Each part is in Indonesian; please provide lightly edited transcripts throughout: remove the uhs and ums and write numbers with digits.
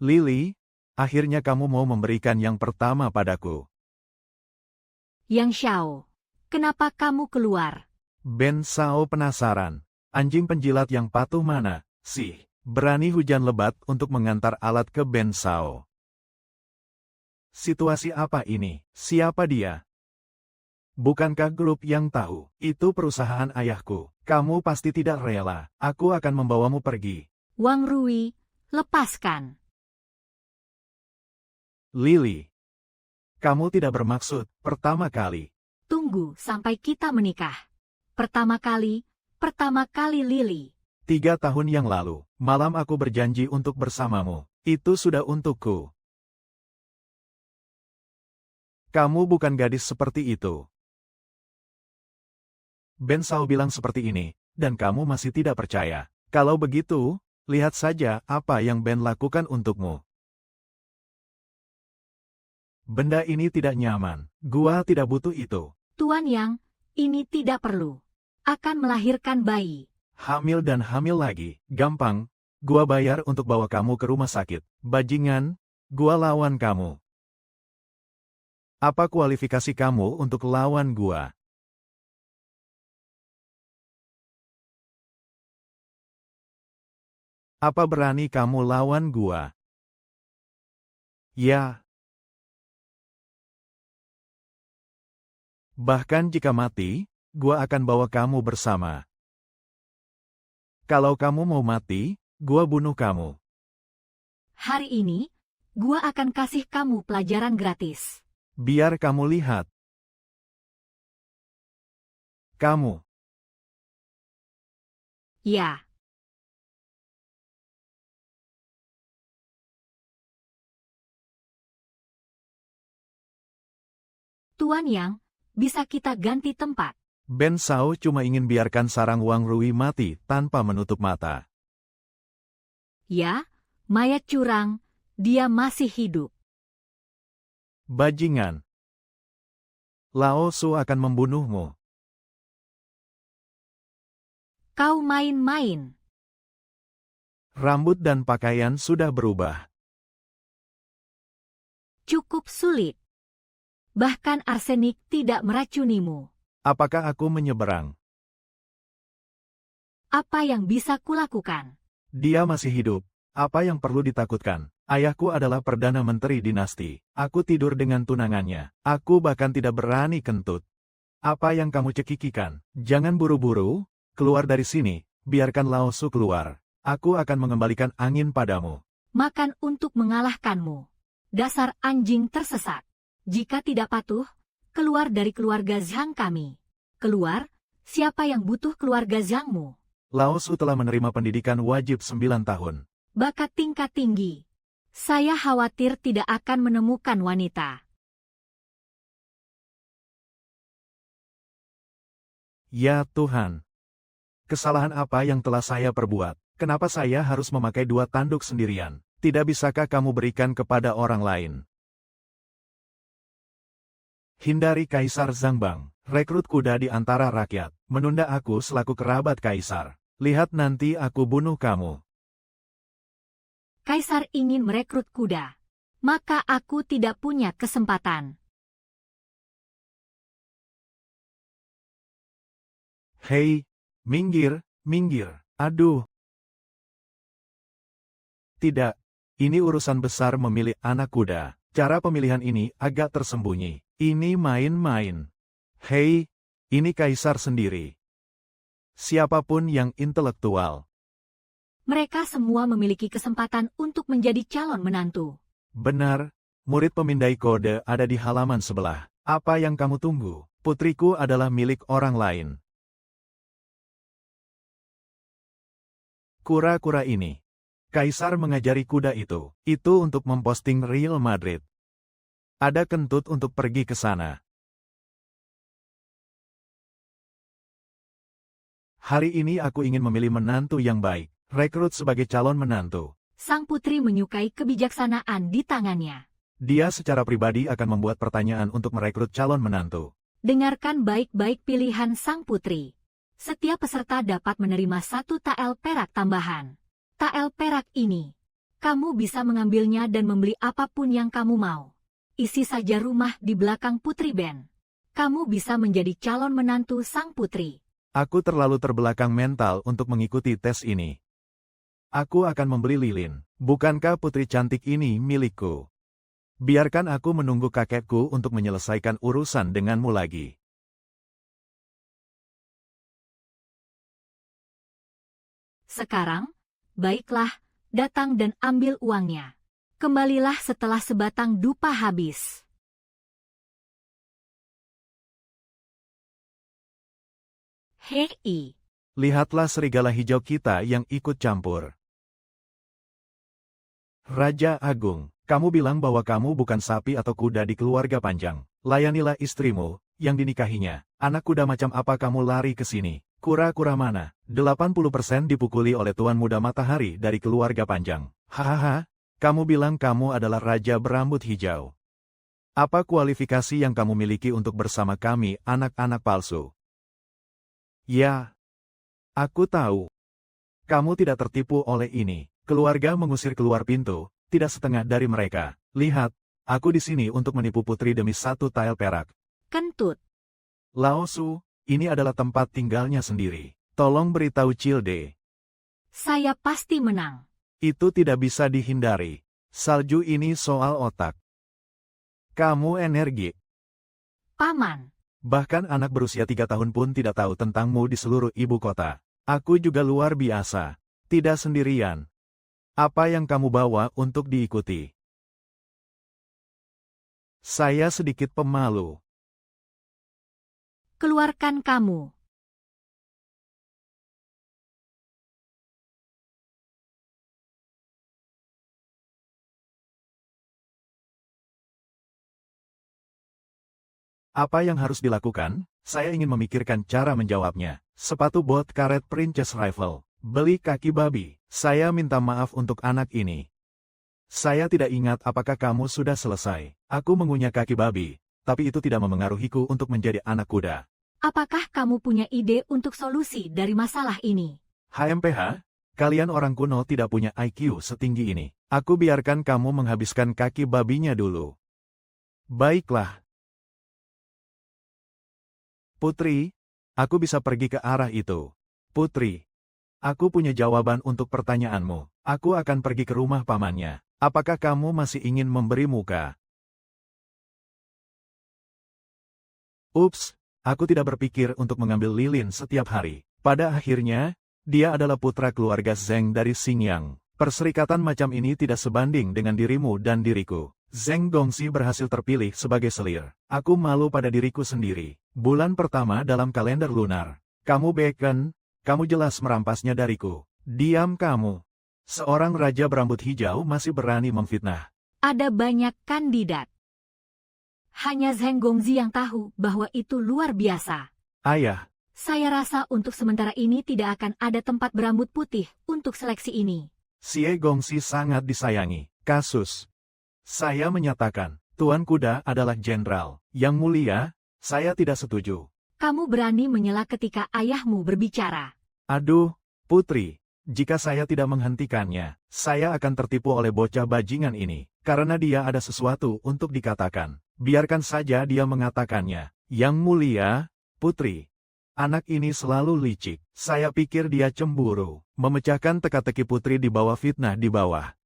Lily, akhirnya kamu mau memberikan yang pertama padaku. Yang Xiao, kenapa kamu keluar? Ben Sao penasaran. Anjing penjilat yang patuh mana, sih? Berani hujan lebat untuk mengantar alat ke Ben Sao. Situasi apa ini? Siapa dia? Bukankah grup yang tahu? Itu perusahaan ayahku. Kamu pasti tidak rela. Aku akan membawamu pergi. Wang Rui, lepaskan. Lily. Kamu tidak bermaksud, pertama kali. Tunggu sampai kita menikah. Pertama kali Lily. 3 tahun yang lalu, malam aku berjanji untuk bersamamu. Itu sudah untukku. Kamu bukan gadis seperti itu. Ben Sao bilang seperti ini, dan kamu masih tidak percaya. Kalau begitu, lihat saja apa yang Ben lakukan untukmu. Benda ini tidak nyaman. Gua tidak butuh itu. Tuan Yang, ini tidak perlu. Akan melahirkan bayi. Hamil dan hamil lagi. Gampang. Gua bayar untuk bawa kamu ke rumah sakit. Bajingan, gua lawan kamu. Apa kualifikasi kamu untuk lawan gua? Apa berani kamu lawan gua? Ya. Bahkan jika mati, gua akan bawa kamu bersama. Kalau kamu mau mati, gua bunuh kamu. Hari ini, gua akan kasih kamu pelajaran gratis. Biar kamu lihat. Kamu. Ya. Tuan Yang, bisa kita ganti tempat. Ben Sao cuma ingin biarkan sarang Wang Rui mati tanpa menutup mata. Ya, mayat curang, dia masih hidup. Bajingan. Lao Su akan membunuhmu. Kau main-main. Rambut dan pakaian sudah berubah. Cukup sulit. Bahkan arsenik tidak meracunimu. Apakah aku menyeberang? Apa yang bisa kulakukan? Dia masih hidup. Apa yang perlu ditakutkan? Ayahku adalah Perdana Menteri dinasti. Aku tidur dengan tunangannya. Aku bahkan tidak berani kentut. Apa yang kamu cekikikan? Jangan buru-buru. Keluar dari sini. Biarkan Lao Su keluar. Aku akan mengembalikan angin padamu. Makan untuk mengalahkanmu. Dasar anjing tersesat. Jika tidak patuh, keluar dari keluarga Zhang kami. Keluar, siapa yang butuh keluarga Zhangmu? Lao Su telah menerima pendidikan wajib 9 tahun. Bakat tingkat tinggi. Saya khawatir tidak akan menemukan wanita. Ya Tuhan. Kesalahan apa yang telah saya perbuat? Kenapa saya harus memakai 2 tanduk sendirian? Tidak bisakah kamu berikan kepada orang lain? Hindari Kaisar Zangbang, rekrut kuda di antara rakyat, menunda aku selaku kerabat Kaisar. Lihat nanti aku bunuh kamu. Kaisar ingin merekrut kuda. Maka aku tidak punya kesempatan. Hei, minggir, minggir. Aduh. Tidak, ini urusan besar memilih anak kuda. Cara pemilihan ini agak tersembunyi. Ini main-main. Hei, ini Kaisar sendiri. Siapapun yang intelektual. Mereka semua memiliki kesempatan untuk menjadi calon menantu. Benar, murid pemindai kode ada di halaman sebelah. Apa yang kamu tunggu? Putriku adalah milik orang lain. Kura-kura ini. Kaisar mengajari kuda itu. Itu untuk memposting Real Madrid. Ada kentut untuk pergi ke sana. Hari ini aku ingin memilih menantu yang baik. Rekrut sebagai calon menantu. Sang putri menyukai kebijaksanaan di tangannya. Dia secara pribadi akan membuat pertanyaan untuk merekrut calon menantu. Dengarkan baik-baik pilihan sang putri. Setiap peserta dapat menerima 1 tael perak tambahan. Tael perak ini Kamu bisa mengambilnya dan membeli apapun yang kamu mau. Isi saja rumah di belakang Putri Ben. Kamu bisa menjadi calon menantu sang putri. Aku terlalu terbelakang mental untuk mengikuti tes ini. Aku akan membeli lilin. Bukankah putri cantik ini milikku? Biarkan aku menunggu kakekku untuk menyelesaikan urusan denganmu lagi. Sekarang, baiklah, datang dan ambil uangnya. Kembalilah setelah sebatang dupa habis. Hei, Lihatlah serigala hijau kita yang ikut campur. Raja Agung, kamu bilang bahwa kamu bukan sapi atau kuda di keluarga panjang. Layanilah istrimu, yang dinikahinya. Anak kuda macam apa kamu lari ke sini? Kura-kura mana? 80% dipukuli oleh Tuan Muda Matahari dari keluarga panjang. Hahaha, kamu bilang kamu adalah raja berambut hijau. Apa kualifikasi yang kamu miliki untuk bersama kami, anak-anak palsu? Ya, aku tahu. Kamu tidak tertipu oleh ini. Keluarga mengusir keluar pintu, tidak setengah dari mereka. Lihat, aku di sini untuk menipu putri demi 1 tael perak. kentut. Lao Su, ini adalah tempat tinggalnya sendiri. Tolong beritahu Cilde. Saya pasti menang. Itu tidak bisa dihindari. Salju ini soal otak. Kamu energi. Paman. Bahkan anak berusia 3 tahun pun tidak tahu tentangmu di seluruh ibu kota. Aku juga luar biasa. Tidak sendirian. Apa yang kamu bawa untuk diikuti? Saya sedikit pemalu. Keluarkan kamu. Apa yang harus dilakukan? Saya ingin memikirkan cara menjawabnya. Sepatu bot karet Princess Rifle. Beli kaki babi. Saya minta maaf untuk anak ini. Saya tidak ingat apakah kamu sudah selesai. Aku mengunyah kaki babi, tapi itu tidak memengaruhiku untuk menjadi anak kuda. Apakah kamu punya ide untuk solusi dari masalah ini? HMPH, kalian orang kuno tidak punya IQ setinggi ini. Aku biarkan kamu menghabiskan kaki babinya dulu. Baiklah. Putri, aku bisa pergi ke arah itu. Putri, aku punya jawaban untuk pertanyaanmu. Aku akan pergi ke rumah pamannya. Apakah kamu masih ingin memberi muka? Ups, aku tidak berpikir untuk mengambil lilin setiap hari. Pada akhirnya, dia adalah putra keluarga Zheng dari Xingyang. Perserikatan macam ini tidak sebanding dengan dirimu dan diriku. Zheng Gongxi berhasil terpilih sebagai selir. Aku malu pada diriku sendiri. Bulan pertama dalam kalender lunar. Kamu beken, kamu jelas merampasnya dariku. Diam kamu. Seorang raja berambut hijau masih berani memfitnah. Ada banyak kandidat. Hanya Zheng Gongxi yang tahu bahwa itu luar biasa. Ayah, Saya rasa untuk sementara ini tidak akan ada tempat berambut putih untuk seleksi ini. Xie Gongxi sangat disayangi. Kasus. Saya menyatakan, Tuan Kuda adalah jenderal. Yang mulia, saya tidak setuju. Kamu berani menyela ketika ayahmu berbicara. Aduh, Putri, jika saya tidak menghentikannya, saya akan tertipu oleh bocah bajingan ini. Karena dia ada sesuatu untuk dikatakan. Biarkan saja dia mengatakannya. Yang mulia, Putri. Anak ini selalu licik. Saya pikir dia cemburu. Memecahkan teka-teki Putri di bawah fitnah di bawah.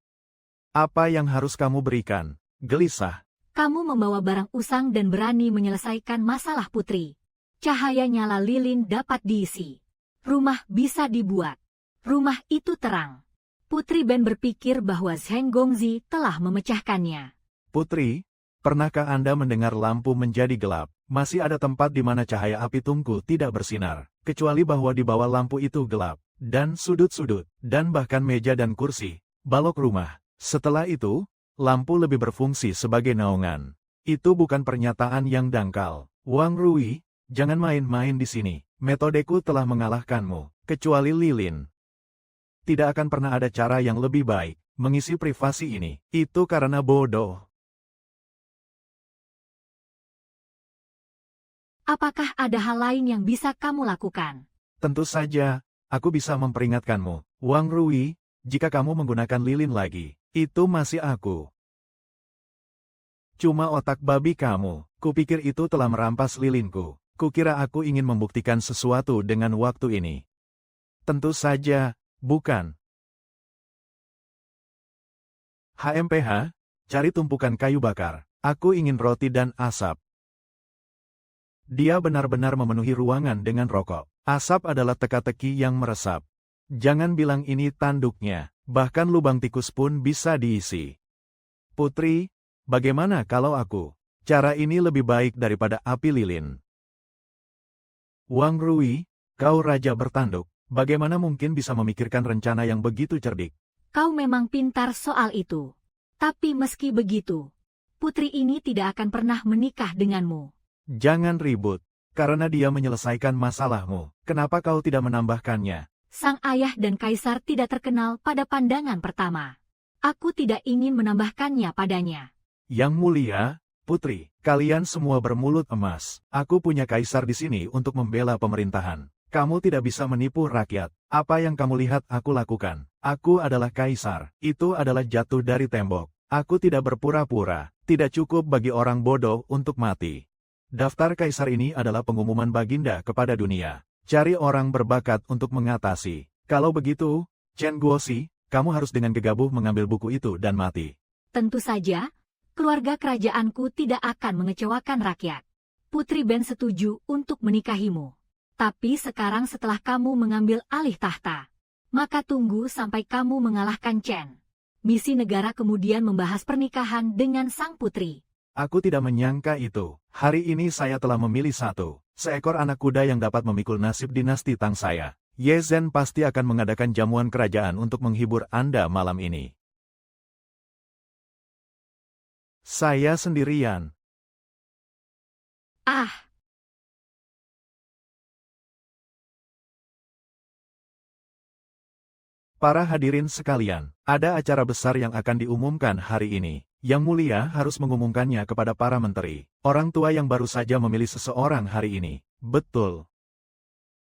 Apa yang harus kamu berikan? Gelisah. Kamu membawa barang usang dan berani menyelesaikan masalah putri. Cahaya nyala lilin dapat diisi. Rumah bisa dibuat. Rumah itu terang. Putri Ben berpikir bahwa Zheng Gongxi telah memecahkannya. Putri, pernahkah Anda mendengar lampu menjadi gelap? Masih ada tempat di mana cahaya api tungku tidak bersinar, kecuali bahwa di bawah lampu itu gelap, dan sudut-sudut, dan bahkan meja dan kursi, balok rumah. Setelah itu, lampu lebih berfungsi sebagai naungan. Itu bukan pernyataan yang dangkal. Wang Rui, jangan main-main di sini. Metodeku telah mengalahkanmu, kecuali lilin. Tidak akan pernah ada cara yang lebih baik mengisi privasi ini. Itu karena bodoh. Apakah ada hal lain yang bisa kamu lakukan? Tentu saja, aku bisa memperingatkanmu. Wang Rui, jika kamu menggunakan lilin lagi, Itu masih aku. Cuma otak babi kamu. Kupikir itu telah merampas lilinku. Kukira aku ingin membuktikan sesuatu dengan waktu ini. Tentu saja, bukan. HMPH, cari tumpukan kayu bakar. Aku ingin roti dan asap. Dia benar-benar memenuhi ruangan dengan rokok. Asap adalah teka-teki yang meresap. Jangan bilang ini tanduknya. Bahkan lubang tikus pun bisa diisi. Putri, bagaimana kalau aku? Cara ini lebih baik daripada api lilin. Wang Rui, kau raja bertanduk. Bagaimana mungkin bisa memikirkan rencana yang begitu cerdik? Kau memang pintar soal itu. Tapi meski begitu, putri ini tidak akan pernah menikah denganmu. Jangan ribut. Karena dia menyelesaikan masalahmu. Kenapa kau tidak menambahkannya? Sang ayah dan kaisar tidak terkenal pada pandangan pertama. Aku tidak ingin menambahkannya padanya. Yang mulia, Putri, kalian semua bermulut emas. Aku punya kaisar di sini untuk membela pemerintahan. Kamu tidak bisa menipu rakyat. Apa yang kamu lihat aku lakukan. Aku adalah kaisar. Itu adalah jatuh dari tembok. Aku tidak berpura-pura. Tidak cukup bagi orang bodoh untuk mati. Daftar kaisar ini adalah pengumuman baginda kepada dunia. Cari orang berbakat untuk mengatasi. Kalau begitu, Chen Guoxi, kamu harus dengan gegabah mengambil buku itu dan mati. Tentu saja, keluarga kerajaanku tidak akan mengecewakan rakyat. Putri Ben setuju untuk menikahimu. Tapi sekarang setelah kamu mengambil alih tahta, maka tunggu sampai kamu mengalahkan Chen. Misi negara kemudian membahas pernikahan dengan sang putri. Aku tidak menyangka itu. Hari ini saya telah memilih seekor anak kuda yang dapat memikul nasib dinasti Tang saya. Ye Zhen pasti akan mengadakan jamuan kerajaan untuk menghibur Anda malam ini. Saya sendirian. Ah! Para hadirin sekalian, ada acara besar yang akan diumumkan hari ini. Yang mulia harus mengumumkannya kepada para menteri, orang tua yang baru saja memilih seseorang hari ini. Betul.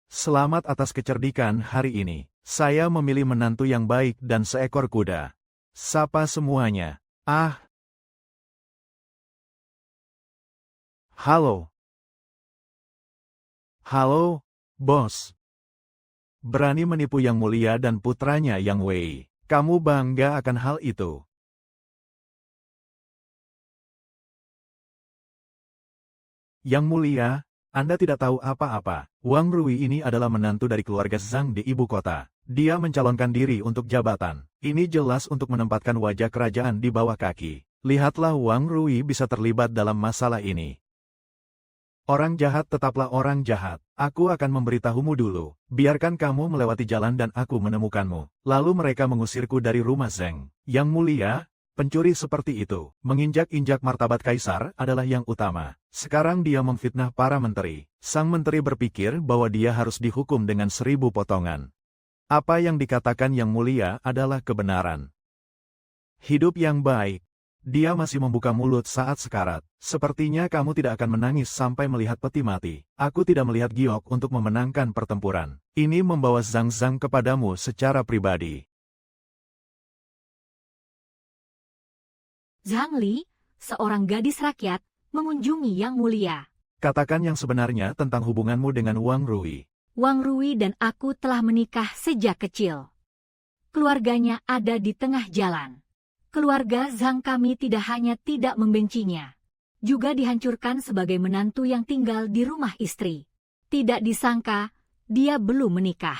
Selamat atas kecerdikan hari ini. Saya memilih menantu yang baik dan seekor kuda. Sapa semuanya. Ah. Halo. Halo, bos. Berani menipu yang mulia dan putranya Yang Wei. Kamu bangga akan hal itu. Yang mulia, Anda tidak tahu apa-apa. Wang Rui ini adalah menantu dari keluarga Zhang di ibu kota. Dia mencalonkan diri untuk jabatan. Ini jelas untuk menempatkan wajah kerajaan di bawah kaki. Lihatlah Wang Rui bisa terlibat dalam masalah ini. Orang jahat tetaplah orang jahat. Aku akan memberitahumu dulu. Biarkan kamu melewati jalan dan aku menemukanmu. Lalu mereka mengusirku dari rumah Zheng. Yang mulia, pencuri seperti itu, menginjak-injak martabat kaisar adalah yang utama. Sekarang dia memfitnah para menteri. Sang menteri berpikir bahwa dia harus dihukum dengan 1000 potongan. Apa yang dikatakan yang mulia adalah kebenaran. Hidup yang baik. Dia masih membuka mulut saat sekarat. Sepertinya kamu tidak akan menangis sampai melihat peti mati. Aku tidak melihat giok untuk memenangkan pertempuran. Ini membawa Zhang kepadamu secara pribadi. Zhang Li, seorang gadis rakyat, mengunjungi Yang Mulia. Katakan yang sebenarnya tentang hubunganmu dengan Wang Rui. Wang Rui dan aku telah menikah sejak kecil. Keluarganya ada di tengah jalan. Keluarga Zhang kami tidak hanya tidak membencinya, juga dihancurkan sebagai menantu yang tinggal di rumah istri. Tidak disangka, dia belum menikah.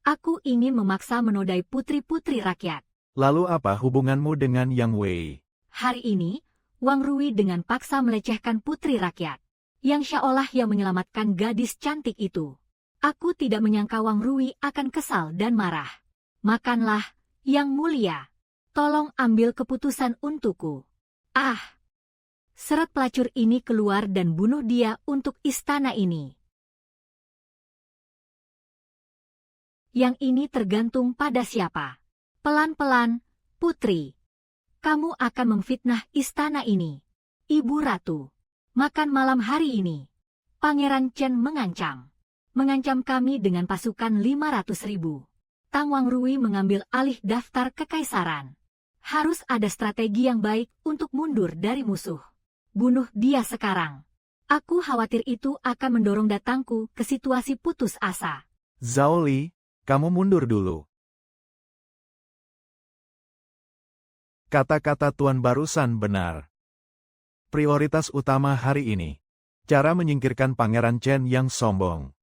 Aku ingin memaksa menodai putri-putri rakyat. Lalu apa hubunganmu dengan Yang Wei? Hari ini, Wang Rui dengan paksa melecehkan putri rakyat. Yang seolah yang menyelamatkan gadis cantik itu. Aku tidak menyangka Wang Rui akan kesal dan marah. Makanlah, Yang Mulia. Tolong ambil keputusan untukku. Ah! Serat pelacur ini keluar dan bunuh dia untuk istana ini. Yang ini tergantung pada siapa. Pelan-pelan, putri. Kamu akan memfitnah istana ini. Ibu Ratu. Makan malam hari ini. Pangeran Chen mengancam. Mengancam kami dengan pasukan 500.000. Tang Wang Rui mengambil alih daftar kekaisaran. Harus ada strategi yang baik untuk mundur dari musuh. Bunuh dia sekarang. Aku khawatir itu akan mendorong datangku ke situasi putus asa. Zhao Li, kamu mundur dulu. Kata-kata Tuan barusan benar. Prioritas utama hari ini. Cara menyingkirkan Pangeran Chen yang sombong.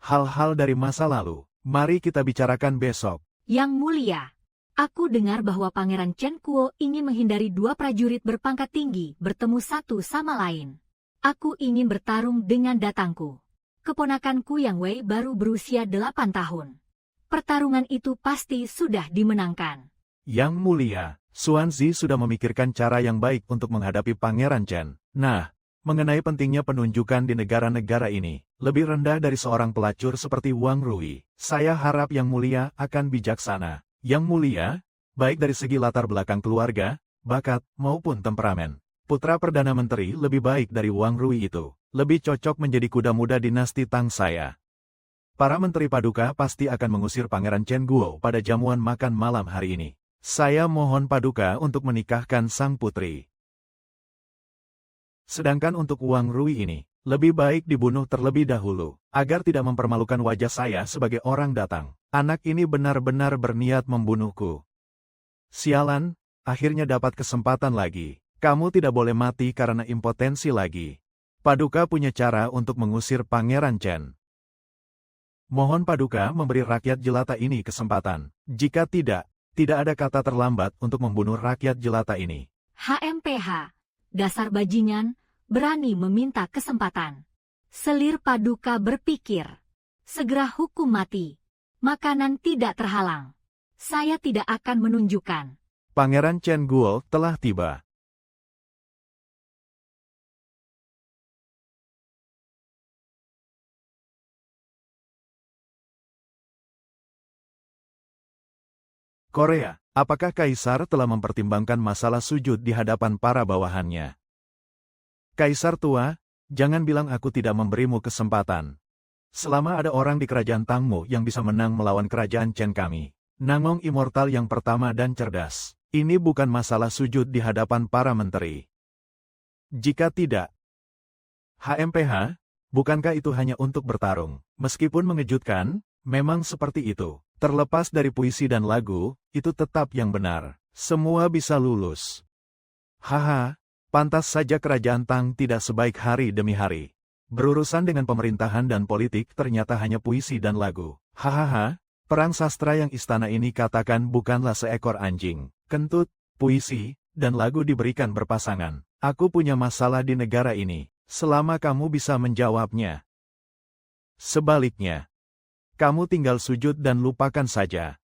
Hal-hal dari masa lalu, mari kita bicarakan besok. Yang mulia, aku dengar bahwa Pangeran Chen Kuo ingin menghindari dua prajurit berpangkat tinggi bertemu satu sama lain. Aku ingin bertarung dengan datangku. Keponakanku Yang Wei baru berusia 8 tahun. Pertarungan itu pasti sudah dimenangkan. Yang mulia, Xuanzi sudah memikirkan cara yang baik untuk menghadapi Pangeran Chen. Nah, mengenai pentingnya penunjukan di negara-negara ini, lebih rendah dari seorang pelacur seperti Wang Rui, saya harap Yang Mulia akan bijaksana. Yang Mulia, baik dari segi latar belakang keluarga, bakat, maupun temperamen. Putra Perdana Menteri lebih baik dari Wang Rui itu, lebih cocok menjadi kuda muda dinasti Tang saya. Para Menteri Paduka pasti akan mengusir Pangeran Chen Guo pada jamuan makan malam hari ini. Saya mohon Paduka untuk menikahkan sang putri. Sedangkan untuk Wang Rui ini, lebih baik dibunuh terlebih dahulu, agar tidak mempermalukan wajah saya sebagai orang datang. Anak ini benar-benar berniat membunuhku. Sialan, akhirnya dapat kesempatan lagi. Kamu tidak boleh mati karena impotensi lagi. Paduka punya cara untuk mengusir Pangeran Chen. Mohon Paduka memberi rakyat jelata ini kesempatan. Jika tidak ada kata terlambat untuk membunuh rakyat jelata ini. HMPH, dasar bajingan, berani meminta kesempatan. Selir Paduka berpikir. Segera hukum mati. Makanan tidak terhalang. Saya tidak akan menunjukkan. Pangeran Chen Guo telah tiba. Korea, apakah Kaisar telah mempertimbangkan masalah sujud di hadapan para bawahannya? Kaisar tua, jangan bilang aku tidak memberimu kesempatan. Selama ada orang di kerajaan Tangmu yang bisa menang melawan kerajaan Chen kami, Nangong immortal yang pertama dan cerdas, ini bukan masalah sujud di hadapan para menteri. Jika tidak, HMPH, bukankah itu hanya untuk bertarung? Meskipun mengejutkan, memang seperti itu. Terlepas dari puisi dan lagu, itu tetap yang benar. Semua bisa lulus. Haha, pantas saja kerajaan Tang tidak sebaik hari demi hari. Berurusan dengan pemerintahan dan politik ternyata hanya puisi dan lagu. Hahaha, perang sastra yang istana ini katakan bukanlah seekor anjing. Kentut, puisi, dan lagu diberikan berpasangan. Aku punya masalah di negara ini, selama kamu bisa menjawabnya. Sebaliknya, kamu tinggal sujud dan lupakan saja.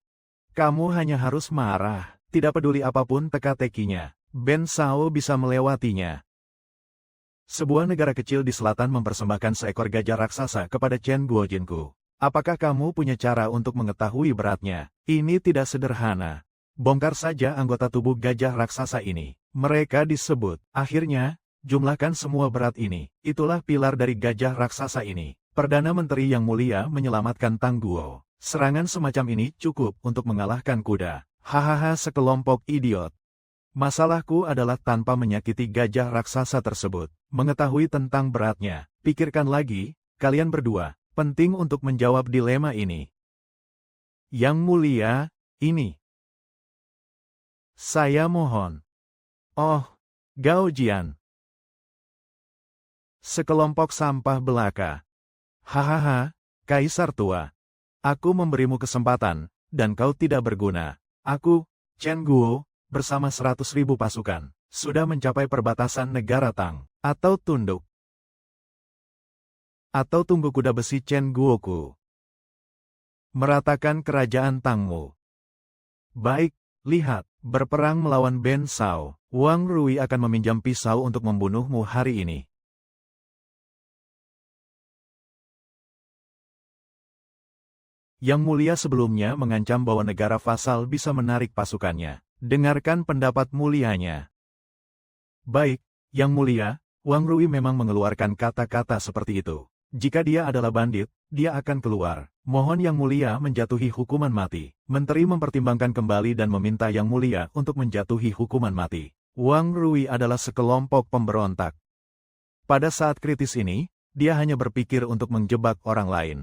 Kamu hanya harus marah, tidak peduli apapun teka-tekinya. Ben Shao bisa melewatinya. Sebuah negara kecil di selatan mempersembahkan seekor gajah raksasa kepada Chen Guojinku. Apakah kamu punya cara untuk mengetahui beratnya? Ini tidak sederhana. Bongkar saja anggota tubuh gajah raksasa ini. Mereka disebut. Akhirnya, jumlahkan semua berat ini. Itulah pilar dari gajah raksasa ini. Perdana Menteri yang mulia menyelamatkan Tang Guo. Serangan semacam ini cukup untuk mengalahkan kuda. Hahaha, sekelompok idiot. Masalahku adalah tanpa menyakiti gajah raksasa tersebut. Mengetahui tentang beratnya. Pikirkan lagi, kalian berdua. Penting untuk menjawab dilema ini. Yang mulia, ini. Saya mohon. Oh, Gao Jian. Sekelompok sampah belaka. Hahaha, Kaisar tua. Aku memberimu kesempatan, dan kau tidak berguna. Aku, Chen Guo, bersama 100.000 pasukan, sudah mencapai perbatasan negara Tang. Atau tunduk. Atau tunggu kuda besi Chen Guoku. Meratakan kerajaan Tangmu. Baik, lihat, berperang melawan Ben Shao. Wang Rui akan meminjam pisau untuk membunuhmu hari ini. Yang mulia sebelumnya mengancam bahwa negara vasal bisa menarik pasukannya. Dengarkan pendapat mulianya. Baik, Yang mulia, Wang Rui memang mengeluarkan kata-kata seperti itu. Jika dia adalah bandit, dia akan keluar. Mohon Yang Mulia menjatuhi hukuman mati. Menteri mempertimbangkan kembali dan meminta Yang Mulia untuk menjatuhi hukuman mati. Wang Rui adalah sekelompok pemberontak. Pada saat kritis ini, dia hanya berpikir untuk menjebak orang lain.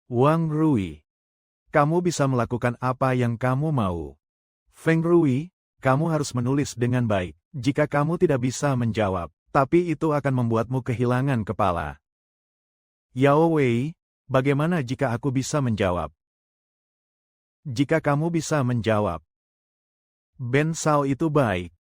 Wang Rui, kamu bisa melakukan apa yang kamu mau. Feng Rui, kamu harus menulis dengan baik. Jika kamu tidak bisa menjawab, tapi itu akan membuatmu kehilangan kepala. Yao Wei, bagaimana jika aku bisa menjawab? Jika kamu bisa menjawab. Ben Sao itu baik.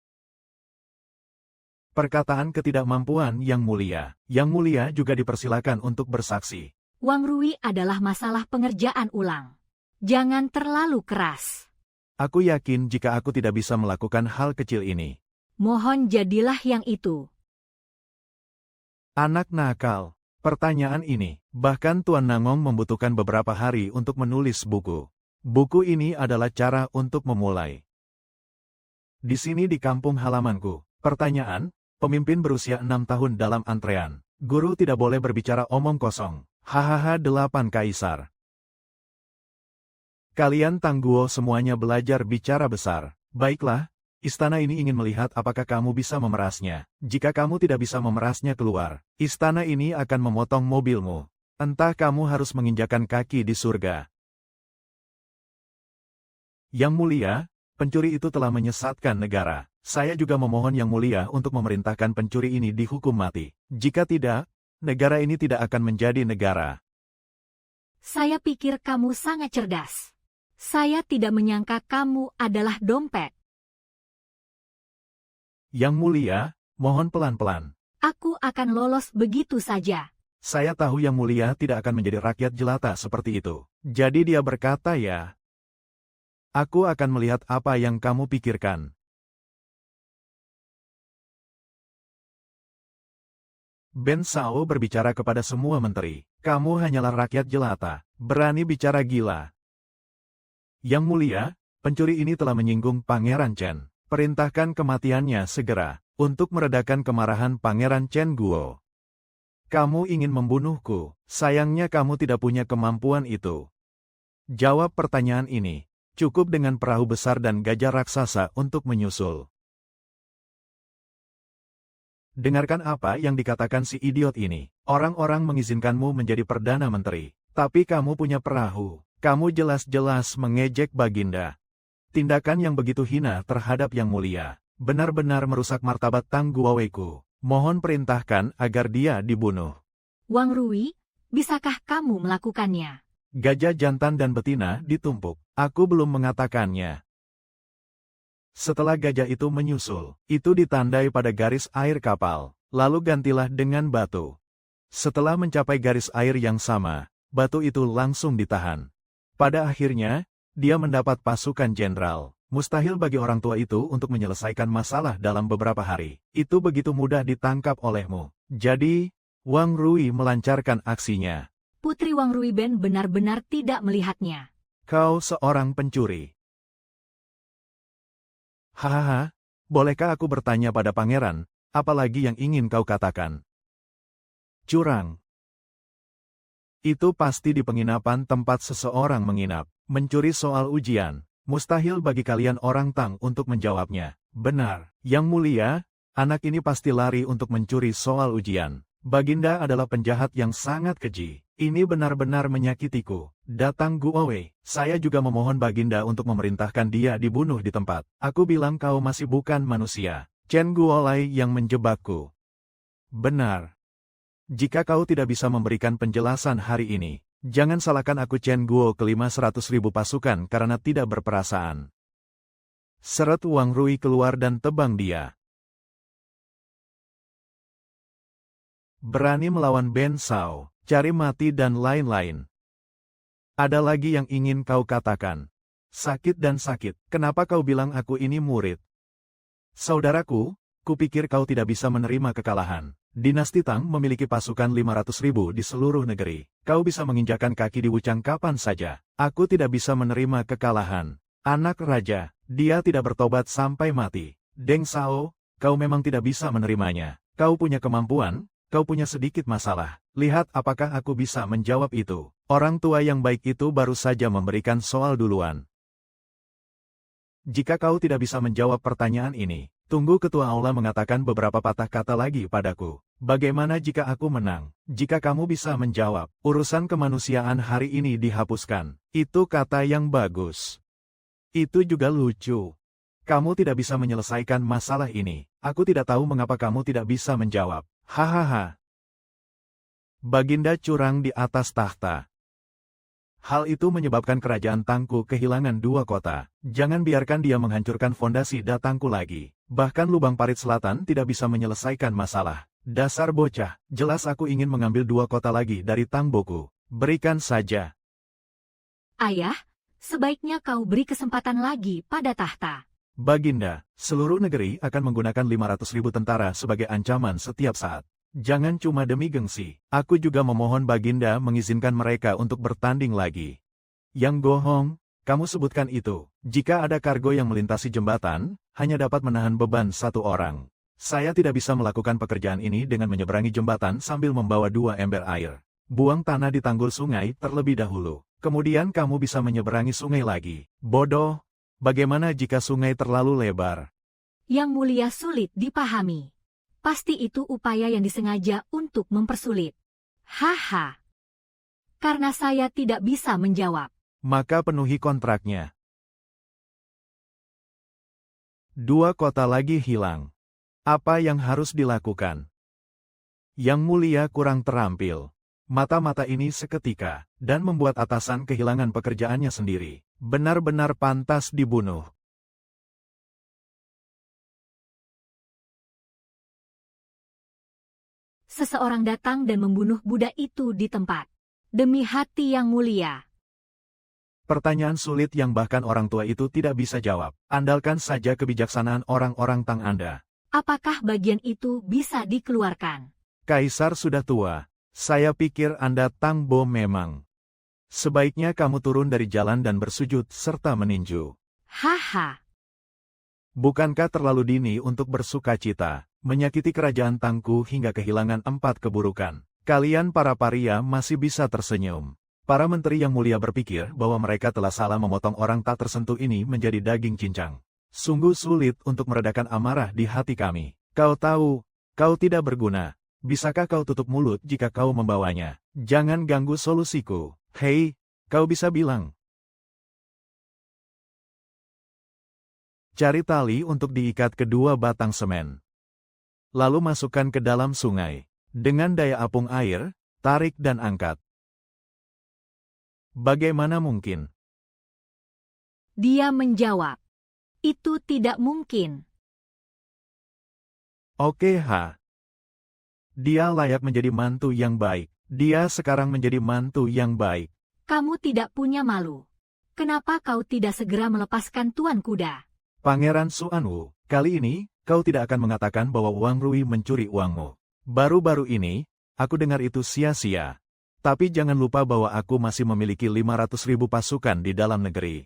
Perkataan ketidakmampuan Yang Mulia. Yang Mulia juga dipersilakan untuk bersaksi. Wang Rui adalah masalah pengerjaan ulang. Jangan terlalu keras. Aku yakin jika aku tidak bisa melakukan hal kecil ini. Mohon jadilah yang itu. Anak nakal. Pertanyaan ini, bahkan Tuan Nangong membutuhkan beberapa hari untuk menulis buku. Buku ini adalah cara untuk memulai. Di sini di kampung halamanku. Pertanyaan, pemimpin berusia 6 tahun dalam antrean. Guru tidak boleh berbicara omong kosong. Hahaha 8 kaisar. Kalian Tangguo semuanya belajar bicara besar. Baiklah, istana ini ingin melihat apakah kamu bisa memerasnya. Jika kamu tidak bisa memerasnya keluar, istana ini akan memotong mobilmu. Entah kamu harus menginjakan kaki di surga. Yang Mulia, pencuri itu telah menyesatkan negara. Saya juga memohon Yang Mulia untuk memerintahkan pencuri ini dihukum mati. Jika tidak, negara ini tidak akan menjadi negara. Saya pikir kamu sangat cerdas. Saya tidak menyangka kamu adalah dompet. Yang Mulia, mohon pelan-pelan. Aku akan lolos begitu saja. Saya tahu Yang Mulia tidak akan menjadi rakyat jelata seperti itu. Jadi dia berkata ya. Aku akan melihat apa yang kamu pikirkan. Ben Sao berbicara kepada semua menteri. Kamu hanyalah rakyat jelata, berani bicara gila. Yang Mulia, pencuri ini telah menyinggung Pangeran Chen. Perintahkan kematiannya segera, untuk meredakan kemarahan Pangeran Chen Guo. Kamu ingin membunuhku, sayangnya kamu tidak punya kemampuan itu. Jawab pertanyaan ini, cukup dengan perahu besar dan gajah raksasa untuk menyusul. Dengarkan apa yang dikatakan si idiot ini. Orang-orang mengizinkanmu menjadi Perdana Menteri. Tapi kamu punya perahu. Kamu jelas-jelas mengejek Baginda. Tindakan yang begitu hina terhadap Yang Mulia. Benar-benar merusak martabat Tangguoweku. Mohon perintahkan agar dia dibunuh. Wang Rui, bisakah kamu melakukannya? Gajah jantan dan betina ditumpuk. Aku belum mengatakannya. Setelah gajah itu menyusul, itu ditandai pada garis air kapal, lalu gantilah dengan batu. Setelah mencapai garis air yang sama, batu itu langsung ditahan. Pada akhirnya, dia mendapat pasukan jenderal. Mustahil bagi orang tua itu untuk menyelesaikan masalah dalam beberapa hari. Itu begitu mudah ditangkap olehmu. Jadi, Wang Rui melancarkan aksinya. Putri Wang Rui Ben benar-benar tidak melihatnya. Kau seorang pencuri. Hahaha, bolehkah aku bertanya pada pangeran, apalagi yang ingin kau katakan? Curang. Itu pasti di penginapan tempat seseorang menginap. Mencuri soal ujian. Mustahil bagi kalian orang Tang untuk menjawabnya. Benar, Yang Mulia, anak ini pasti lari untuk mencuri soal ujian. Baginda adalah penjahat yang sangat keji. Ini benar-benar menyakitiku. Datang Guowe, saya juga memohon Baginda untuk memerintahkan dia dibunuh di tempat. Aku bilang kau masih bukan manusia. Chen Guolai yang menjebakku. Benar. Jika kau tidak bisa memberikan penjelasan hari ini, jangan salahkan aku Chen Guo kelima 100.000 pasukan karena tidak berperasaan. Seret Wang Rui keluar dan tebang dia. Berani melawan Ben Sao, cari mati dan lain-lain. Ada lagi yang ingin kau katakan. Sakit dan sakit, kenapa kau bilang aku ini murid? Saudaraku, kupikir kau tidak bisa menerima kekalahan. Dinasti Tang memiliki pasukan 500.000 di seluruh negeri. Kau bisa menginjakan kaki di Wuchang kapan saja. Aku tidak bisa menerima kekalahan. Anak raja, dia tidak bertobat sampai mati. Deng Sao, kau memang tidak bisa menerimanya. Kau punya kemampuan, kau punya sedikit masalah. Lihat apakah aku bisa menjawab itu. Orang tua yang baik itu baru saja memberikan soal duluan. Jika kau tidak bisa menjawab pertanyaan ini, tunggu ketua aula mengatakan beberapa patah kata lagi padaku. Bagaimana jika aku menang? Jika kamu bisa menjawab, urusan kemanusiaan hari ini dihapuskan. Itu kata yang bagus. Itu juga lucu. Kamu tidak bisa menyelesaikan masalah ini. Aku tidak tahu mengapa kamu tidak bisa menjawab. Hahaha. Baginda curang di atas tahta. Hal itu menyebabkan kerajaan Tangku kehilangan 2 kota. Jangan biarkan dia menghancurkan fondasi Datangku lagi. Bahkan lubang parit selatan tidak bisa menyelesaikan masalah. Dasar bocah, jelas aku ingin mengambil 2 kota lagi dari Tangboku. Berikan saja. Ayah, sebaiknya kau beri kesempatan lagi pada tahta. Baginda, seluruh negeri akan menggunakan 500.000 tentara sebagai ancaman setiap saat. Jangan cuma demi gengsi. Aku juga memohon Baginda mengizinkan mereka untuk bertanding lagi. Yang Gohong, kamu sebutkan itu. Jika ada kargo yang melintasi jembatan, hanya dapat menahan beban 1 orang. Saya tidak bisa melakukan pekerjaan ini dengan menyeberangi jembatan sambil membawa 2 ember air. Buang tanah di tanggul sungai terlebih dahulu. Kemudian kamu bisa menyeberangi sungai lagi. Bodoh. Bagaimana jika sungai terlalu lebar? Yang Mulia sulit dipahami. Pasti itu upaya yang disengaja untuk mempersulit. Haha. Karena saya tidak bisa menjawab. Maka penuhi kontraknya. 2 kota lagi hilang. Apa yang harus dilakukan? Yang Mulia kurang terampil. Mata-mata ini seketika, dan membuat atasan kehilangan pekerjaannya sendiri. Benar-benar pantas dibunuh. Seseorang datang dan membunuh Buddha itu di tempat. Demi hati yang mulia. Pertanyaan sulit yang bahkan orang tua itu tidak bisa jawab. Andalkan saja kebijaksanaan orang-orang Tang Anda. Apakah bagian itu bisa dikeluarkan? Kaisar sudah tua. Saya pikir Anda Tang Bo memang. Sebaiknya kamu turun dari jalan dan bersujud serta meninju. Haha. Bukankah terlalu dini untuk bersukacita, menyakiti kerajaan Tangku hingga kehilangan 4 keburukan? Kalian para paria masih bisa tersenyum. Para menteri yang mulia berpikir bahwa mereka telah salah memotong orang tak tersentuh ini menjadi daging cincang. Sungguh sulit untuk meredakan amarah di hati kami. Kau tahu, kau tidak berguna. Bisakah kau tutup mulut jika kau membawanya? Jangan ganggu solusiku. Hei, kau bisa bilang. Cari tali untuk diikat kedua batang semen. Lalu masukkan ke dalam sungai. Dengan daya apung air, tarik dan angkat. Bagaimana mungkin? Dia menjawab. Itu tidak mungkin. Oke, Dia layak menjadi mantu yang baik. Dia sekarang menjadi mantu yang baik. Kamu tidak punya malu. Kenapa kau tidak segera melepaskan Tuan Kuda? Pangeran Xuanwu, kali ini, kau tidak akan mengatakan bahwa Wang Rui mencuri uangmu. Baru-baru ini, aku dengar itu sia-sia. Tapi jangan lupa bahwa aku masih memiliki 500.000 pasukan di dalam negeri.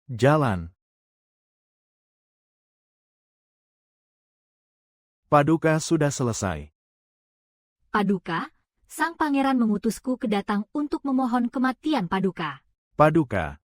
Jalan. Paduka sudah selesai. Paduka, sang pangeran mengutusku ke Datang untuk memohon kematian Paduka. Paduka.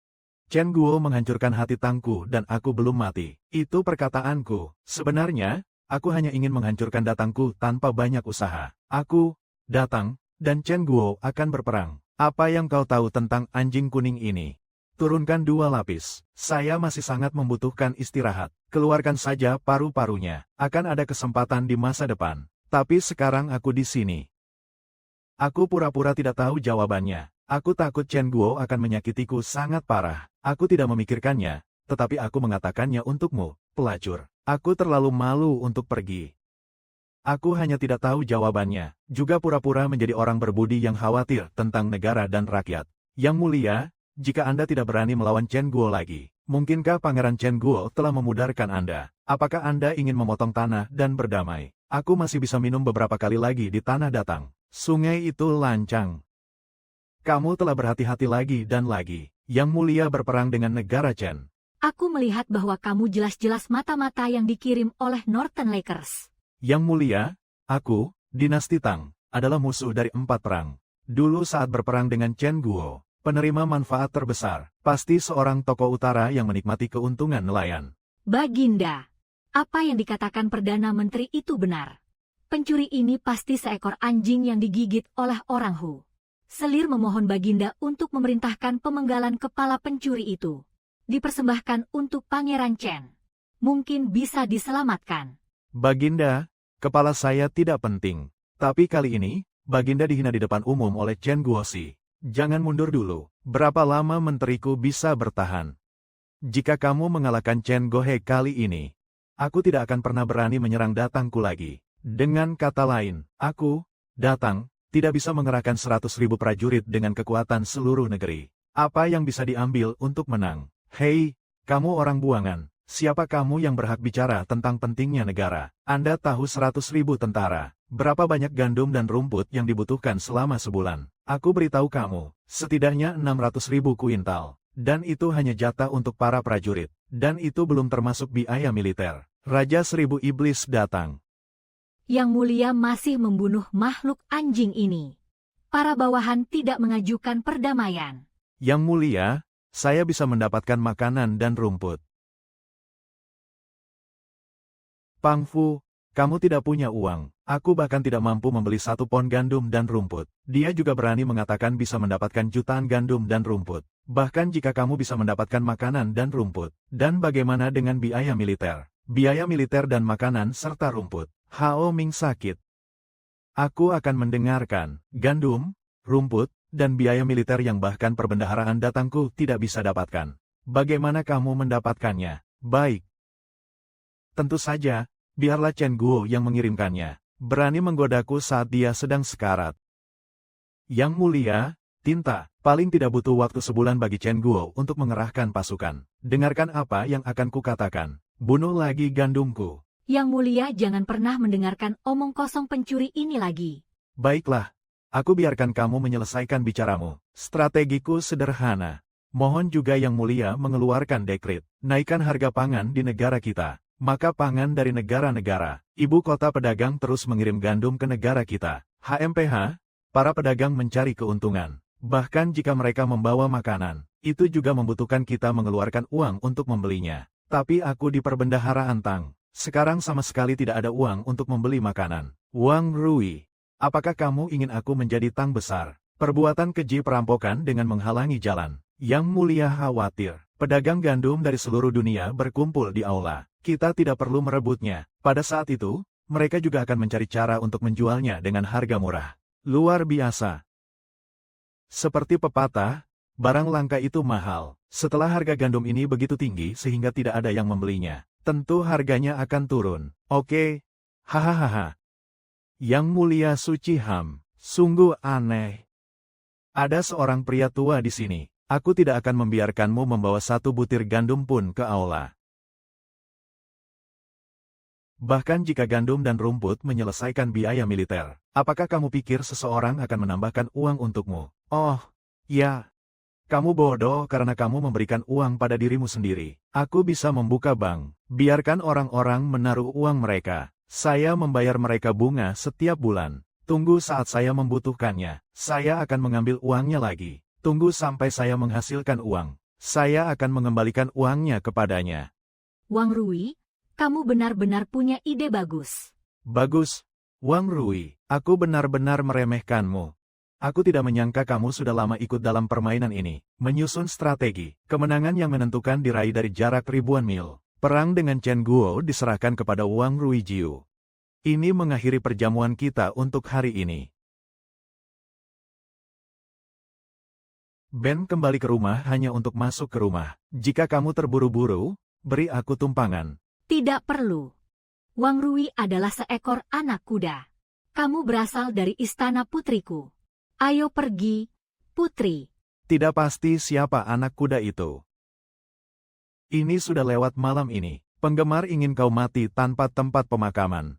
Chen Guo menghancurkan hati Tangku dan aku belum mati. Itu perkataanku. Sebenarnya, aku hanya ingin menghancurkan Datangku tanpa banyak usaha. Aku, Datang, dan Chen Guo akan berperang. Apa yang kau tahu tentang anjing kuning ini? Turunkan 2 lapis. Saya masih sangat membutuhkan istirahat. Keluarkan saja paru-parunya. Akan ada kesempatan di masa depan. Tapi sekarang aku di sini. Aku pura-pura tidak tahu jawabannya. Aku takut Chen Guo akan menyakitiku sangat parah. Aku tidak memikirkannya, tetapi aku mengatakannya untukmu, pelacur. Aku terlalu malu untuk pergi. Aku hanya tidak tahu jawabannya. Juga pura-pura menjadi orang berbudi yang khawatir tentang negara dan rakyat. Yang mulia, jika Anda tidak berani melawan Chen Guo lagi, mungkinkah Pangeran Chen Guo telah memudarkan Anda? Apakah Anda ingin memotong tanah dan berdamai? Aku masih bisa minum beberapa kali lagi di tanah Datang. Sungai itu lancang. Kamu telah berhati-hati lagi dan lagi. Yang mulia berperang dengan negara Chen. Aku melihat bahwa kamu jelas-jelas mata-mata yang dikirim oleh Northern Lakers. Yang mulia, aku, Dinasti Tang adalah musuh dari 4 perang. Dulu saat berperang dengan Chen Guo, penerima manfaat terbesar, pasti seorang tokoh utara yang menikmati keuntungan nelayan. Baginda, apa yang dikatakan Perdana Menteri itu benar. Pencuri ini pasti seekor anjing yang digigit oleh orang Hu. Selir memohon Baginda untuk memerintahkan pemenggalan kepala pencuri itu. Dipersembahkan untuk Pangeran Chen. Mungkin bisa diselamatkan. Baginda, kepala saya tidak penting. Tapi kali ini, Baginda dihina di depan umum oleh Chen Guoxi. Jangan mundur dulu. Berapa lama menteriku bisa bertahan? Jika kamu mengalahkan Chen Gohe kali ini, aku tidak akan pernah berani menyerang Datangku lagi. Dengan kata lain, aku, Datang, tidak bisa mengerahkan 100.000 prajurit dengan kekuatan seluruh negeri. Apa yang bisa diambil untuk menang? Hei, kamu orang buangan. Siapa kamu yang berhak bicara tentang pentingnya negara? Anda tahu 100.000 tentara. Berapa banyak gandum dan rumput yang dibutuhkan selama sebulan? Aku beritahu kamu, setidaknya 600.000 kuintal. Dan itu hanya jatah untuk para prajurit. Dan itu belum termasuk biaya militer. Raja Seribu Iblis datang. Yang Mulia masih membunuh makhluk anjing ini. Para bawahan tidak mengajukan perdamaian. Yang Mulia, saya bisa mendapatkan makanan dan rumput. Pang Fu, kamu tidak punya uang. Aku bahkan tidak mampu membeli 1 pon gandum dan rumput. Dia juga berani mengatakan bisa mendapatkan jutaan gandum dan rumput. Bahkan jika kamu bisa mendapatkan makanan dan rumput. Dan bagaimana dengan biaya militer? Biaya militer dan makanan serta rumput. Hao Ming sakit. Aku akan mendengarkan gandum, rumput, dan biaya militer yang bahkan perbendaharaan Datangku tidak bisa dapatkan. Bagaimana kamu mendapatkannya? Baik. Tentu saja, biarlah Chen Guo yang mengirimkannya. Berani menggodaku saat dia sedang sekarat. Yang Mulia, tinta, paling tidak butuh waktu sebulan bagi Chen Guo untuk mengerahkan pasukan. Dengarkan apa yang akan kukatakan. Bunuh lagi gandumku. Yang Mulia jangan pernah mendengarkan omong kosong pencuri ini lagi. Baiklah, aku biarkan kamu menyelesaikan bicaramu. Strategiku sederhana. Mohon juga Yang Mulia mengeluarkan dekret. Naikkan harga pangan di negara kita. Maka pangan dari negara-negara, ibu kota pedagang terus mengirim gandum ke negara kita. HMPH, para pedagang mencari keuntungan. Bahkan jika mereka membawa makanan, itu juga membutuhkan kita mengeluarkan uang untuk membelinya. Tapi aku di perbendaharaan Tang. Sekarang sama sekali tidak ada uang untuk membeli makanan. Wang Rui, apakah kamu ingin aku menjadi Tang besar? Perbuatan keji perampokan dengan menghalangi jalan. Yang Mulia khawatir. Pedagang gandum dari seluruh dunia berkumpul di aula. Kita tidak perlu merebutnya. Pada saat itu, mereka juga akan mencari cara untuk menjualnya dengan harga murah. Luar biasa. Seperti pepatah, barang langka itu mahal. Setelah harga gandum ini begitu tinggi sehingga tidak ada yang membelinya, tentu harganya akan turun. Oke. Hahaha. Yang Mulia Suci Ham, sungguh aneh. Ada seorang pria tua di sini. Aku tidak akan membiarkanmu membawa 1 butir gandum pun ke aula. Bahkan jika gandum dan rumput menyelesaikan biaya militer, apakah kamu pikir seseorang akan menambahkan uang untukmu? Oh, ya. Kamu bodoh karena kamu memberikan uang pada dirimu sendiri. Aku bisa membuka bank. Biarkan orang-orang menaruh uang mereka. Saya membayar mereka bunga setiap bulan. Tunggu saat saya membutuhkannya. Saya akan mengambil uangnya lagi. Tunggu sampai saya menghasilkan uang. Saya akan mengembalikan uangnya kepadanya. Wang Rui, kamu benar-benar punya ide bagus. Bagus. Wang Rui, aku benar-benar meremehkanmu. Aku tidak menyangka kamu sudah lama ikut dalam permainan ini. Menyusun strategi, kemenangan yang menentukan diraih dari jarak ribuan mil. Perang dengan Chen Guo diserahkan kepada Wang Rui Jiu. Ini mengakhiri perjamuan kita untuk hari ini. Ben kembali ke rumah hanya untuk masuk ke rumah. Jika kamu terburu-buru, beri aku tumpangan. Tidak perlu. Wang Rui adalah seekor anak kuda. Kamu berasal dari istana putriku. Ayo pergi, putri. Tidak pasti siapa anak kuda itu. Ini sudah lewat malam ini. Penggemar ingin kau mati tanpa tempat pemakaman.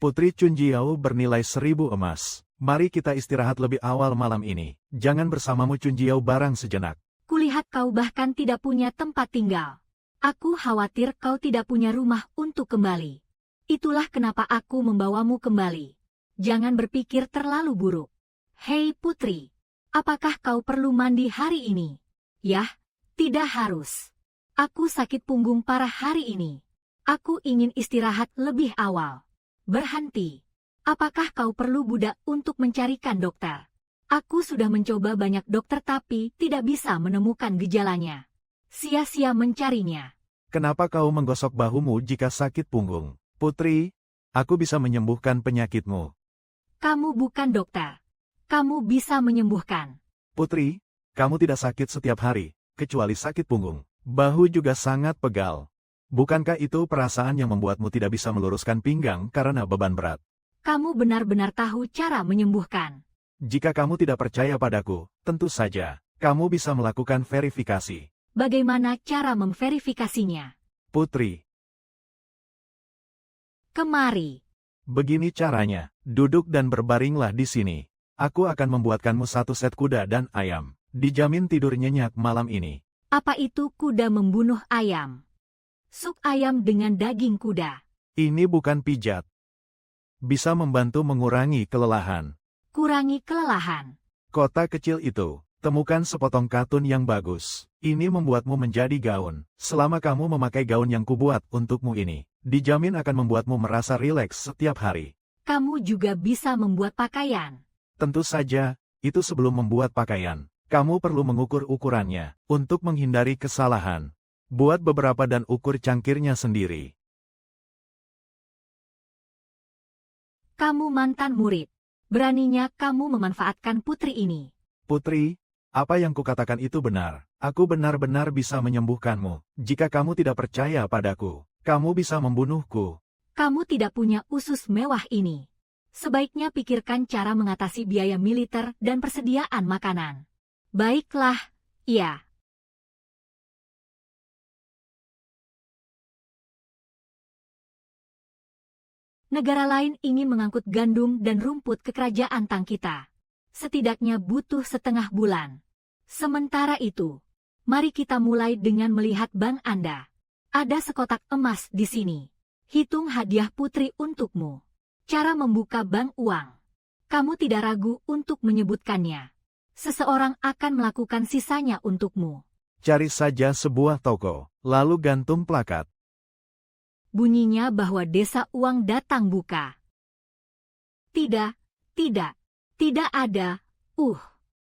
Putri Chunjiao bernilai 1000 emas. Mari kita istirahat lebih awal malam ini. Jangan bersamamu Chunjiao barang sejenak. Kulihat kau bahkan tidak punya tempat tinggal. Aku khawatir kau tidak punya rumah untuk kembali. Itulah kenapa aku membawamu kembali. Jangan berpikir terlalu buruk. Hei putri, apakah kau perlu mandi hari ini? Yah, tidak harus. Aku sakit punggung parah hari ini. Aku ingin istirahat lebih awal. Berhenti. Apakah kau perlu budak untuk mencarikan dokter? Aku sudah mencoba banyak dokter tapi tidak bisa menemukan gejalanya. Sia-sia mencarinya. Kenapa kau menggosok bahumu jika sakit punggung? Putri, aku bisa menyembuhkan penyakitmu. Kamu bukan dokter. Kamu bisa menyembuhkan. Putri, kamu tidak sakit setiap hari, kecuali sakit punggung. Bahu juga sangat pegal. Bukankah itu perasaan yang membuatmu tidak bisa meluruskan pinggang karena beban berat? Kamu benar-benar tahu cara menyembuhkan. Jika kamu tidak percaya padaku, tentu saja, kamu bisa melakukan verifikasi. Bagaimana cara memverifikasinya? Putri, Kemari. begini caranya, duduk dan berbaringlah di sini. Aku akan membuatkanmu satu set kuda dan ayam. Dijamin tidur nyenyak malam ini. Apa itu kuda membunuh ayam? Sup ayam dengan daging kuda. Ini bukan pijat. Bisa membantu mengurangi kelelahan. Kurangi kelelahan. Kota kecil itu, temukan sepotong katun yang bagus. Ini membuatmu menjadi gaun. Selama kamu memakai gaun yang kubuat untukmu ini, dijamin akan membuatmu merasa rileks setiap hari. Kamu juga bisa membuat pakaian. Tentu saja, itu sebelum membuat pakaian. Kamu perlu mengukur ukurannya, untuk menghindari kesalahan. Buat beberapa dan ukur cangkirnya sendiri. Kamu mantan murid. Beraninya kamu memanfaatkan putri ini. Putri, apa yang kukatakan itu benar. Aku benar-benar bisa menyembuhkanmu. Jika kamu tidak percaya padaku, kamu bisa membunuhku. Kamu tidak punya usus mewah ini. Sebaiknya pikirkan cara mengatasi biaya militer dan persediaan makanan. Baiklah, iya. Negara lain ingin mengangkut gandum dan rumput ke kerajaan Tang kita. Setidaknya butuh setengah bulan. Sementara itu, mari kita mulai dengan melihat bank Anda. Ada sekotak emas di sini. Hitung hadiah putri untukmu. Cara membuka bank uang. Kamu tidak ragu untuk menyebutkannya. Seseorang akan melakukan sisanya untukmu. Cari saja sebuah toko, lalu gantung plakat. Bunyinya bahwa desa uang datang buka. Tidak ada.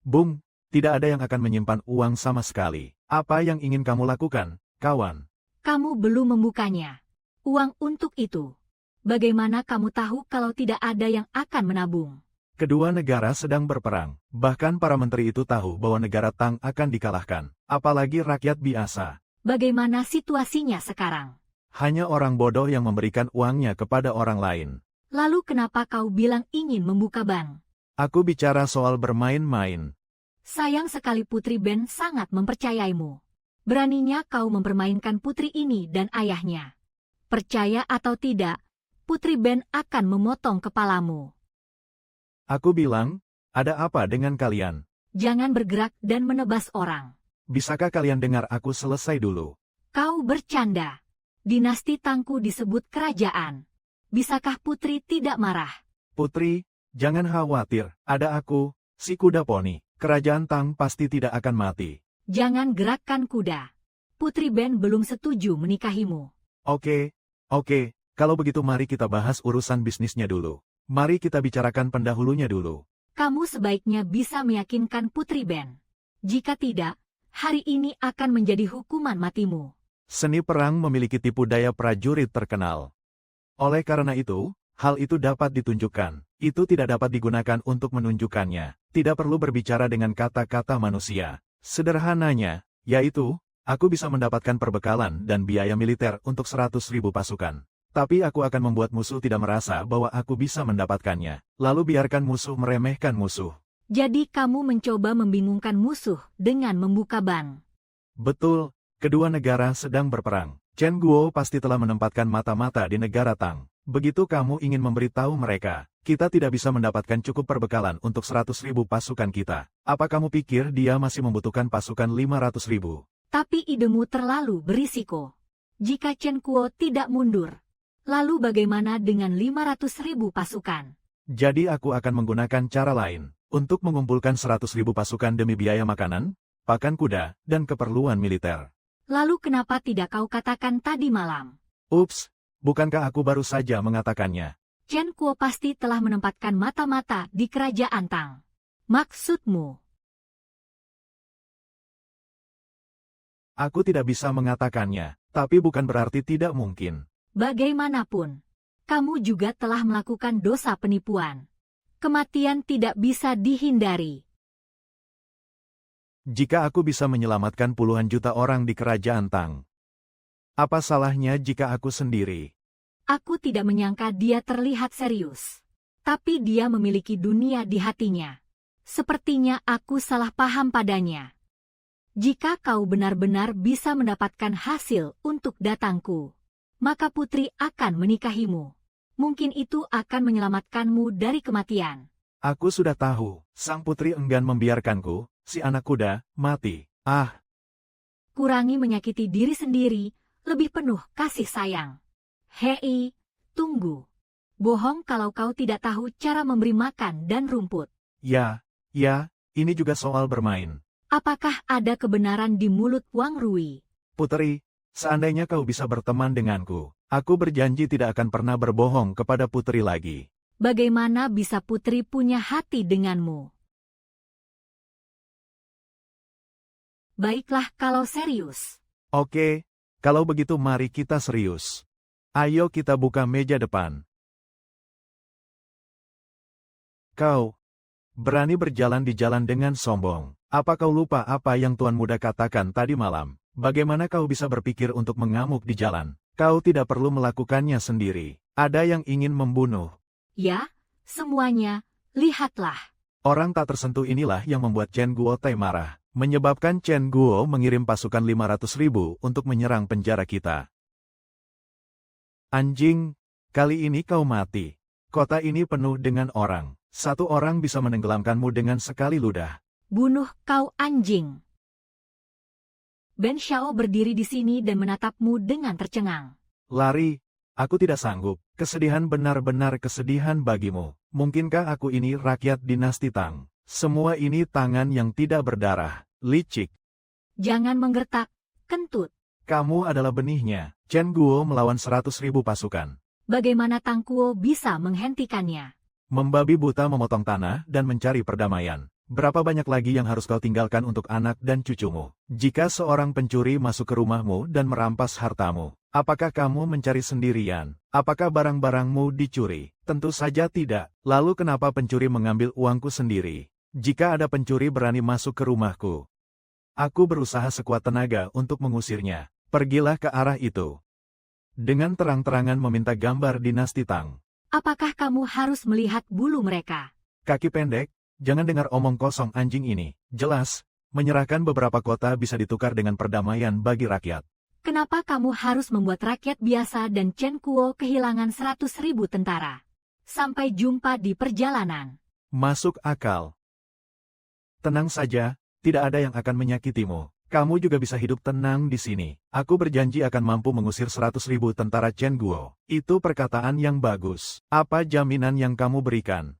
Bung, tidak ada yang akan menyimpan uang sama sekali. Apa yang ingin kamu lakukan, kawan? Kamu belum membukanya. Uang untuk itu. Bagaimana kamu tahu kalau tidak ada yang akan menabung? Kedua negara sedang berperang. Bahkan para menteri itu tahu bahwa negara Tang akan dikalahkan. Apalagi rakyat biasa. Bagaimana situasinya sekarang? Hanya orang bodoh yang memberikan uangnya kepada orang lain. Lalu kenapa kau bilang ingin membuka bank? Aku bicara soal bermain-main. Sayang sekali Putri Ben sangat mempercayaimu. Beraninya kau mempermainkan putri ini dan ayahnya. Percaya atau tidak, Putri Ben akan memotong kepalamu. Aku bilang, ada apa dengan kalian? Jangan bergerak dan menebas orang. Bisakah kalian dengar aku selesai dulu? Kau bercanda. Dinasti Tangku disebut kerajaan. Bisakah putri tidak marah? Putri, jangan khawatir, ada aku, si kuda poni. Kerajaan Tang pasti tidak akan mati. Jangan gerakkan kuda. Putri Ben belum setuju menikahimu. Oke, kalau begitu mari kita bahas urusan bisnisnya dulu. Mari kita bicarakan pendahulunya dulu. Kamu sebaiknya bisa meyakinkan Putri Ben. Jika tidak, hari ini akan menjadi hukuman matimu. Seni perang memiliki tipu daya prajurit terkenal. Oleh karena itu, hal itu dapat ditunjukkan. Itu tidak dapat digunakan untuk menunjukkannya. Tidak perlu berbicara dengan kata-kata manusia. Sederhananya, yaitu, aku bisa mendapatkan perbekalan dan biaya militer untuk 100.000 pasukan. Tapi aku akan membuat musuh tidak merasa bahwa aku bisa mendapatkannya. Lalu biarkan musuh meremehkan musuh. Jadi kamu mencoba membingungkan musuh dengan membuka bank. Betul. Kedua negara sedang berperang. Chen Guo pasti telah menempatkan mata-mata di negara Tang. Begitu kamu ingin memberitahu mereka, kita tidak bisa mendapatkan cukup perbekalan untuk 100.000 pasukan kita. Apa kamu pikir dia masih membutuhkan pasukan 500.000? Tapi idemu terlalu berisiko. Jika Chen Kuo tidak mundur, lalu bagaimana dengan 500.000 pasukan? Jadi aku akan menggunakan cara lain, untuk mengumpulkan 100.000 pasukan demi biaya makanan, pakan kuda, dan keperluan militer. Lalu kenapa tidak kau katakan tadi malam? Ups, bukankah aku baru saja mengatakannya? Chen Kuo pasti telah menempatkan mata-mata di kerajaan Tang. Maksudmu? Aku tidak bisa mengatakannya, tapi bukan berarti tidak mungkin. Bagaimanapun, kamu juga telah melakukan dosa penipuan. Kematian tidak bisa dihindari. Jika aku bisa menyelamatkan puluhan juta orang di kerajaan Tang, apa salahnya jika aku sendiri? Aku tidak menyangka dia terlihat serius. Tapi dia memiliki dunia di hatinya. Sepertinya aku salah paham padanya. Jika kau benar-benar bisa mendapatkan hasil untuk datangku, maka putri akan menikahimu. Mungkin itu akan menyelamatkanmu dari kematian. Aku sudah tahu, sang putri enggan membiarkanku, si anak kuda, mati. Kurangi menyakiti diri sendiri, lebih penuh kasih sayang. Hei, tunggu. Bohong kalau kau tidak tahu cara memberi makan dan rumput. Ya, ini juga soal bermain. Apakah ada kebenaran di mulut Wang Rui? Putri, seandainya kau bisa berteman denganku, aku berjanji tidak akan pernah berbohong kepada putri lagi. Bagaimana bisa putri punya hati denganmu? Baiklah kalau serius. Oke, kalau begitu mari kita serius. Ayo kita buka meja depan. Kau berani berjalan di jalan dengan sombong. Apa kau lupa apa yang Tuan Muda katakan tadi malam? Bagaimana kau bisa berpikir untuk mengamuk di jalan? Kau tidak perlu melakukannya sendiri. Ada yang ingin membunuh. Ya, semuanya, lihatlah. Orang tak tersentuh inilah yang membuat Chen Guo Tai marah, menyebabkan Chen Guo mengirim pasukan 500.000 untuk menyerang penjara kita. Anjing, kali ini kau mati. Kota ini penuh dengan orang. Satu orang bisa menenggelamkanmu dengan sekali ludah. Bunuh kau anjing. Ben Xiao berdiri di sini dan menatapmu dengan tercengang. Lari, aku tidak sanggup. Kesedihan benar-benar kesedihan bagimu. Mungkinkah aku ini rakyat dinasti Tang? Semua ini tangan yang tidak berdarah, licik. Jangan menggertak, kentut. Kamu adalah benihnya. Chen Guo melawan 100.000 pasukan. Bagaimana Tang Kuo bisa menghentikannya? Membabi buta memotong tanah dan mencari perdamaian. Berapa banyak lagi yang harus kau tinggalkan untuk anak dan cucumu? Jika seorang pencuri masuk ke rumahmu dan merampas hartamu, apakah kamu mencari sendirian? Apakah barang-barangmu dicuri? Tentu saja tidak. Lalu kenapa pencuri mengambil uangku sendiri? Jika ada pencuri berani masuk ke rumahku, aku berusaha sekuat tenaga untuk mengusirnya. Pergilah ke arah itu. Dengan terang-terangan meminta gambar dinasti Tang. Apakah kamu harus melihat bulu mereka? Kaki pendek, jangan dengar omong kosong anjing ini. Jelas, menyerahkan beberapa kota bisa ditukar dengan perdamaian bagi rakyat. Kenapa kamu harus membuat rakyat biasa dan Chen Kuo kehilangan 100.000 tentara? Sampai jumpa di perjalanan. Masuk akal. Tenang saja, tidak ada yang akan menyakitimu. Kamu juga bisa hidup tenang di sini. Aku berjanji akan mampu mengusir 100.000 tentara Chen Guo. Itu perkataan yang bagus. Apa jaminan yang kamu berikan?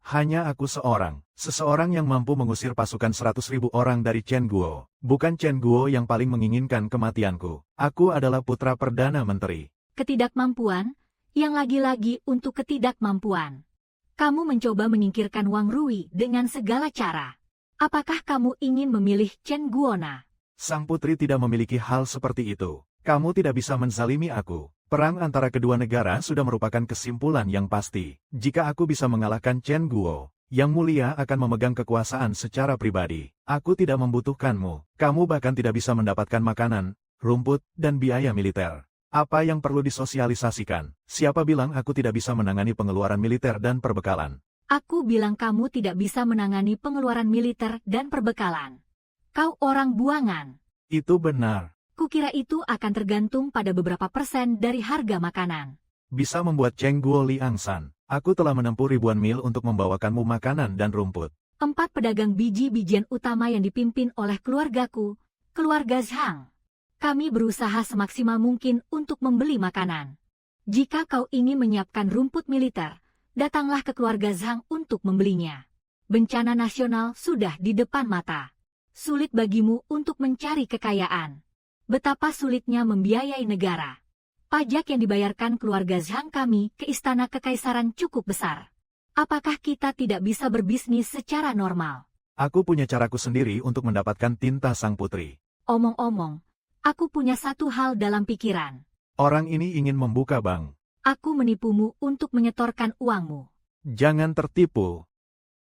Hanya aku seseorang yang mampu mengusir pasukan 100.000 orang dari Chen Guo. Bukan Chen Guo yang paling menginginkan kematianku. Aku adalah putra Perdana Menteri. Ketidakmampuan, yang lagi-lagi untuk ketidakmampuan. Kamu mencoba menyingkirkan Wang Rui dengan segala cara. Apakah kamu ingin memilih Chen Guona? Sang putri tidak memiliki hal seperti itu. Kamu tidak bisa menzalimi aku. Perang antara kedua negara sudah merupakan kesimpulan yang pasti. Jika aku bisa mengalahkan Chen Guo, Yang Mulia akan memegang kekuasaan secara pribadi. Aku tidak membutuhkanmu. Kamu bahkan tidak bisa mendapatkan makanan, rumput, dan biaya militer. Apa yang perlu disosialisasikan? Siapa bilang aku tidak bisa menangani pengeluaran militer dan perbekalan? Aku bilang kamu tidak bisa menangani pengeluaran militer dan perbekalan. Kau orang buangan. Itu benar. Kukira itu akan tergantung pada beberapa persen dari harga makanan. Bisa membuat Cheng Guo Liangsan. Aku telah menempuh ribuan mil untuk membawakanmu makanan dan rumput. 4 pedagang biji-bijian utama yang dipimpin oleh keluargaku, Keluarga Zhang, kami berusaha semaksimal mungkin untuk membeli makanan. Jika kau ingin menyiapkan rumput militer, datanglah ke keluarga Zhang untuk membelinya. Bencana nasional sudah di depan mata. Sulit bagimu untuk mencari kekayaan. Betapa sulitnya membiayai negara. Pajak yang dibayarkan keluarga Zhang kami ke istana kekaisaran cukup besar. Apakah kita tidak bisa berbisnis secara normal? Aku punya caraku sendiri untuk mendapatkan tinta sang putri. Omong-omong, aku punya satu hal dalam pikiran. Orang ini ingin membuka bank. Aku menipumu untuk menyetorkan uangmu. Jangan tertipu.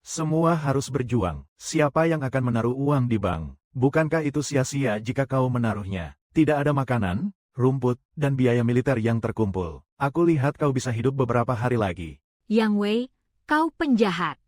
Semua harus berjuang. Siapa yang akan menaruh uang di bank? Bukankah itu sia-sia jika kau menaruhnya? Tidak ada makanan, rumput, dan biaya militer yang terkumpul. Aku lihat kau bisa hidup beberapa hari lagi. Yang Wei, kau penjahat.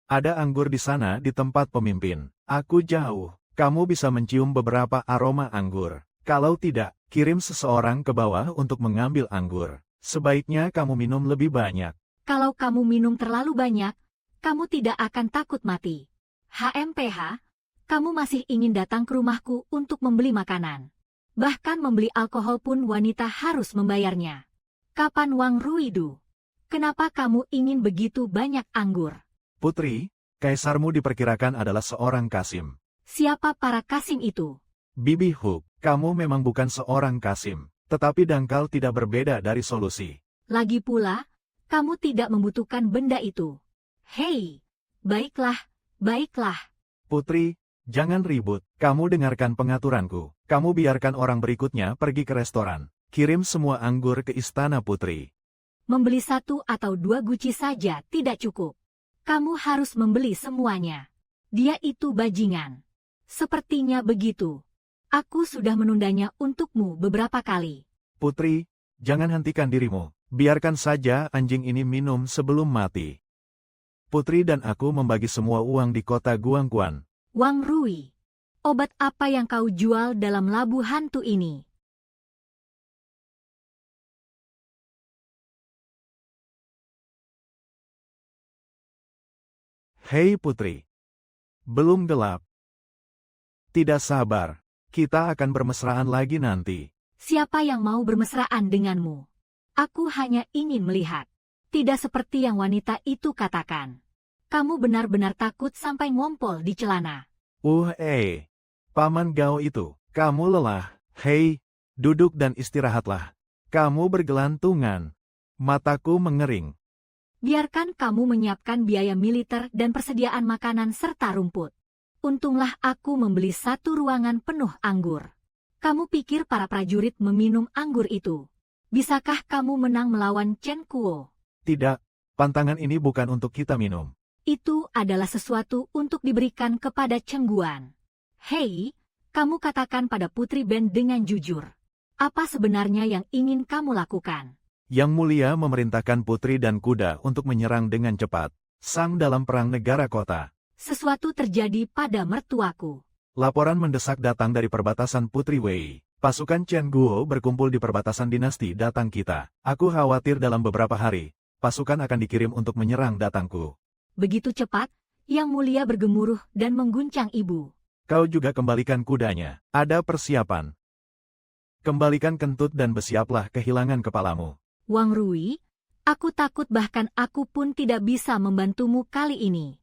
Ada anggur di sana di tempat pemimpin. Aku jauh. Kamu bisa mencium beberapa aroma anggur. Kalau tidak, kirim seseorang ke bawah untuk mengambil anggur. Sebaiknya kamu minum lebih banyak. Kalau kamu minum terlalu banyak, kamu tidak akan takut mati. HMPH, kamu masih ingin datang ke rumahku untuk membeli makanan. Bahkan membeli alkohol pun wanita harus membayarnya. Kapan Wang Ruidu? Kenapa kamu ingin begitu banyak anggur? Putri, kaisarmu diperkirakan adalah seorang Kasim. Siapa para Kasim itu? Bibi Hook, kamu memang bukan seorang Kasim. Tetapi dangkal tidak berbeda dari solusi. Lagi pula, kamu tidak membutuhkan benda itu. Hei, baiklah, baiklah. Putri, jangan ribut. Kamu dengarkan pengaturanku. Kamu biarkan orang berikutnya pergi ke restoran. Kirim semua anggur ke istana Putri. Membeli 1 atau 2 guci saja tidak cukup. Kamu harus membeli semuanya. Dia itu bajingan. Sepertinya begitu. Aku sudah menundanya untukmu beberapa kali. Putri, jangan hentikan dirimu. Biarkan saja anjing ini minum sebelum mati. Putri dan aku membagi semua uang di kota Guangquan. Wang Rui, obat apa yang kau jual dalam labu hantu ini? Hei Putri. Belum gelap. Tidak sabar. Kita akan bermesraan lagi nanti. Siapa yang mau bermesraan denganmu? Aku hanya ingin melihat. Tidak seperti yang wanita itu katakan. Kamu benar-benar takut sampai ngompol di celana. Paman Gao itu, kamu lelah. Hei, duduk dan istirahatlah. Kamu bergelantungan. Mataku mengering. Biarkan kamu menyiapkan biaya militer dan persediaan makanan serta rumput. Untunglah aku membeli 1 ruangan penuh anggur. Kamu pikir para prajurit meminum anggur itu? Bisakah kamu menang melawan Chen Kuo? Tidak, pantangan ini bukan untuk kita minum. Itu adalah sesuatu untuk diberikan kepada Cheng Guan. Hei, kamu katakan pada Putri Ben dengan jujur. Apa sebenarnya yang ingin kamu lakukan? Yang Mulia memerintahkan putri dan kuda untuk menyerang dengan cepat. Sang dalam perang negara kota. Sesuatu terjadi pada mertuaku. Laporan mendesak datang dari perbatasan Putri Wei. Pasukan Chen Guo berkumpul di perbatasan dinasti datang kita. Aku khawatir dalam beberapa hari, pasukan akan dikirim untuk menyerang datangku. Begitu cepat, Yang Mulia bergemuruh dan mengguncang ibu. Kau juga kembalikan kudanya. Ada persiapan. Kembalikan kentut dan bersiaplah kehilangan kepalamu. Wang Rui, aku takut bahkan aku pun tidak bisa membantumu kali ini.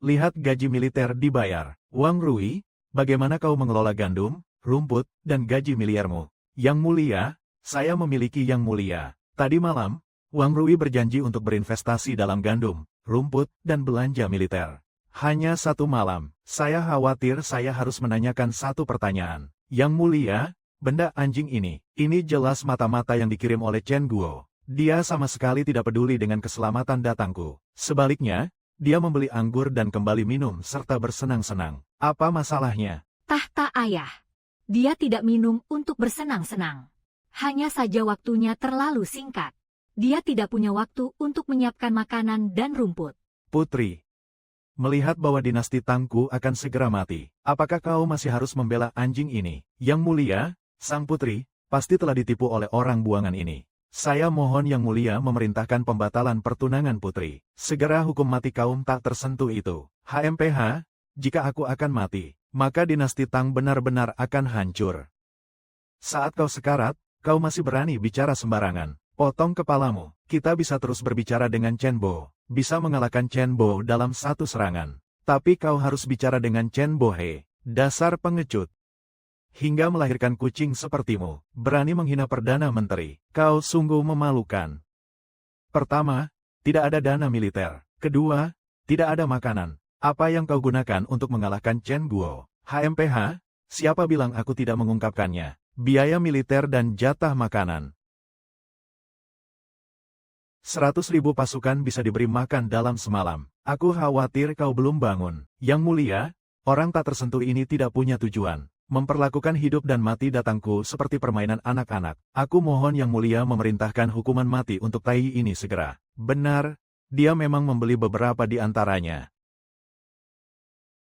Lihat gaji militer dibayar. Wang Rui, bagaimana kau mengelola gandum, rumput, dan gaji miliarmu? Yang Mulia, saya memiliki Yang Mulia. Tadi malam, Wang Rui berjanji untuk berinvestasi dalam gandum, rumput, dan belanja militer. Hanya 1 malam, saya khawatir saya harus menanyakan 1 pertanyaan. Yang Mulia, benda anjing ini jelas mata-mata yang dikirim oleh Chen Guo. Dia sama sekali tidak peduli dengan keselamatan datangku. Sebaliknya, dia membeli anggur dan kembali minum serta bersenang-senang. Apa masalahnya? Tahta ayah. Dia tidak minum untuk bersenang-senang. Hanya saja waktunya terlalu singkat. Dia tidak punya waktu untuk menyiapkan makanan dan rumput. Putri, melihat bahwa dinasti Tangku akan segera mati, apakah kau masih harus membela anjing ini? Yang Mulia, sang putri, pasti telah ditipu oleh orang buangan ini. Saya mohon Yang Mulia memerintahkan pembatalan pertunangan putri. Segera hukum mati kaum tak tersentuh itu. HMPH, jika aku akan mati, maka dinasti Tang benar-benar akan hancur. Saat kau sekarat, kau masih berani bicara sembarangan. Potong kepalamu. Kita bisa terus berbicara dengan Chen Bo, bisa mengalahkan Chen Bo dalam satu serangan. Tapi kau harus bicara dengan Chen Bo He, dasar pengecut. Hingga melahirkan kucing sepertimu, berani menghina Perdana Menteri. Kau sungguh memalukan. Pertama, tidak ada dana militer. Kedua, tidak ada makanan. Apa yang kau gunakan untuk mengalahkan Chen Guo? HMPH, siapa bilang aku tidak mengungkapkannya? Biaya militer dan jatah makanan. 100.000 pasukan bisa diberi makan dalam semalam. Aku khawatir kau belum bangun. Yang mulia, orang tak tersentuh ini tidak punya tujuan. Memperlakukan hidup dan mati datangku seperti permainan anak-anak. Aku mohon Yang Mulia memerintahkan hukuman mati untuk Tai ini segera. Benar, dia memang membeli beberapa di antaranya.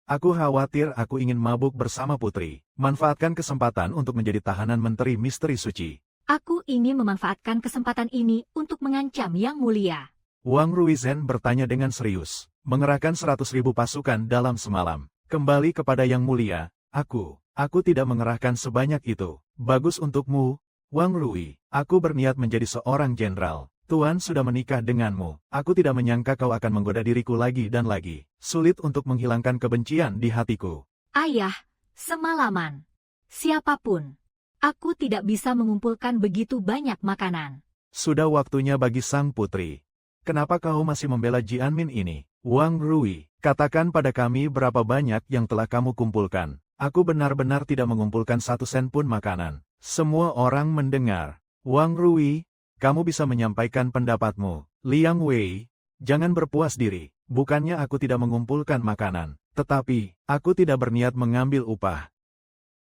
Aku khawatir aku ingin mabuk bersama putri. Manfaatkan kesempatan untuk menjadi tahanan menteri misteri suci. Aku ingin memanfaatkan kesempatan ini untuk mengancam Yang Mulia. Wang Ruizhen bertanya dengan serius. Mengerahkan 100.000 pasukan dalam semalam. Kembali kepada Yang Mulia, aku tidak mengerahkan sebanyak itu. Bagus untukmu, Wang Rui. Aku berniat menjadi seorang jenderal. Tuan sudah menikah denganmu. Aku tidak menyangka kau akan menggoda diriku lagi dan lagi. Sulit untuk menghilangkan kebencian di hatiku. Ayah, semalaman. Siapapun. Aku tidak bisa mengumpulkan begitu banyak makanan. Sudah waktunya bagi sang putri. Kenapa kau masih membela Jianmin ini? Wang Rui, katakan pada kami berapa banyak yang telah kamu kumpulkan. Aku benar-benar tidak mengumpulkan 1 sen pun makanan. Semua orang mendengar. Wang Rui, kamu bisa menyampaikan pendapatmu. Liang Wei, jangan berpuas diri. Bukannya aku tidak mengumpulkan makanan, tetapi aku tidak berniat mengambil upah.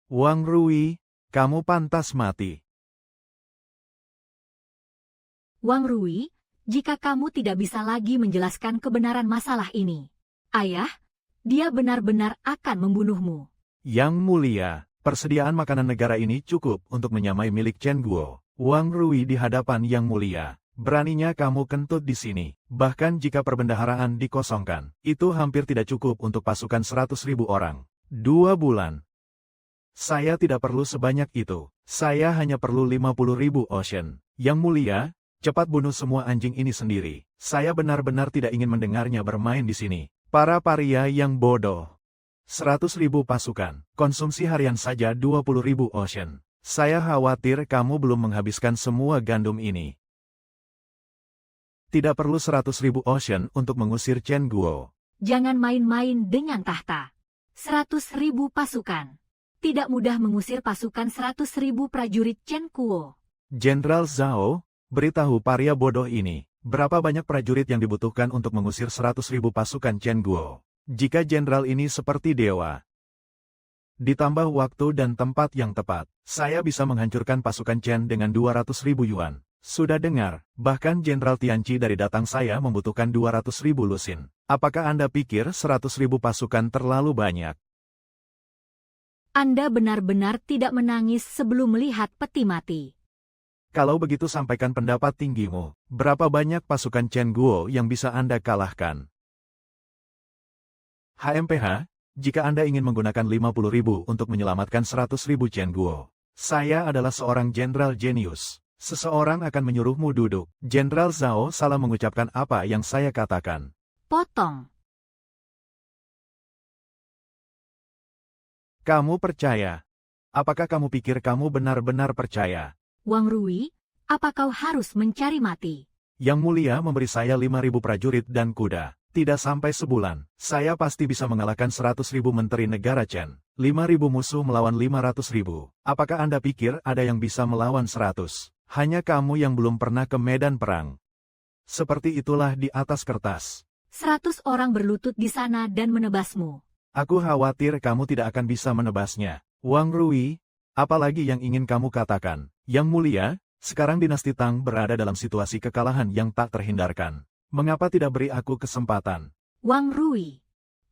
Wang Rui, kamu pantas mati. Wang Rui, jika kamu tidak bisa lagi menjelaskan kebenaran masalah ini, ayah, dia benar-benar akan membunuhmu. Yang Mulia, persediaan makanan negara ini cukup untuk menyamai milik Chen Guo. Wang Rui di hadapan Yang Mulia. Beraninya kamu kentut di sini. Bahkan jika perbendaharaan dikosongkan, itu hampir tidak cukup untuk pasukan 100.000 orang. 2 bulan. Saya tidak perlu sebanyak itu. Saya hanya perlu 50.000 ocean. Yang Mulia, cepat bunuh semua anjing ini sendiri. Saya benar-benar tidak ingin mendengarnya bermain di sini. Para paria yang bodoh. 100.000 pasukan. Konsumsi harian saja 20.000 ocean. Saya khawatir kamu belum menghabiskan semua gandum ini. Tidak perlu 100.000 ocean untuk mengusir Chen Guo. Jangan main-main dengan tahta. 100.000 pasukan. Tidak mudah mengusir pasukan 100.000 prajurit Chen Guo. Jenderal Zhao, beritahu paria bodoh ini, berapa banyak prajurit yang dibutuhkan untuk mengusir 100.000 pasukan Chen Guo. Jika jenderal ini seperti dewa, ditambah waktu dan tempat yang tepat, saya bisa menghancurkan pasukan Chen dengan 200.000 yuan. Sudah dengar, bahkan Jenderal Tianqi dari datang saya membutuhkan 200.000 lusin. Apakah Anda pikir 100.000 pasukan terlalu banyak? Anda benar-benar tidak menangis sebelum melihat peti mati. Kalau begitu sampaikan pendapat tinggimu. Berapa banyak pasukan Chen Guo yang bisa Anda kalahkan? HMPH, jika Anda ingin menggunakan 50.000 untuk menyelamatkan 100.000 Chen Guo, saya adalah seorang jenderal jenius. Seseorang akan menyuruhmu duduk. Jenderal Zhao salah mengucapkan apa yang saya katakan. Potong. Kamu percaya? Apakah kamu pikir kamu benar-benar percaya? Wang Rui, apa kau harus mencari mati? Yang Mulia memberi saya 5.000 prajurit dan kuda. Tidak sampai sebulan, saya pasti bisa mengalahkan 100.000 menteri negara Chen. 5.000 musuh melawan 500.000. Apakah Anda pikir ada yang bisa melawan 100? Hanya kamu yang belum pernah ke medan perang. Seperti itulah di atas kertas. 100 orang berlutut di sana dan menebasmu. Aku khawatir kamu tidak akan bisa menebasnya. Wang Rui, apalagi yang ingin kamu katakan? Yang Mulia, sekarang dinasti Tang berada dalam situasi kekalahan yang tak terhindarkan. Mengapa tidak beri aku kesempatan? Wang Rui,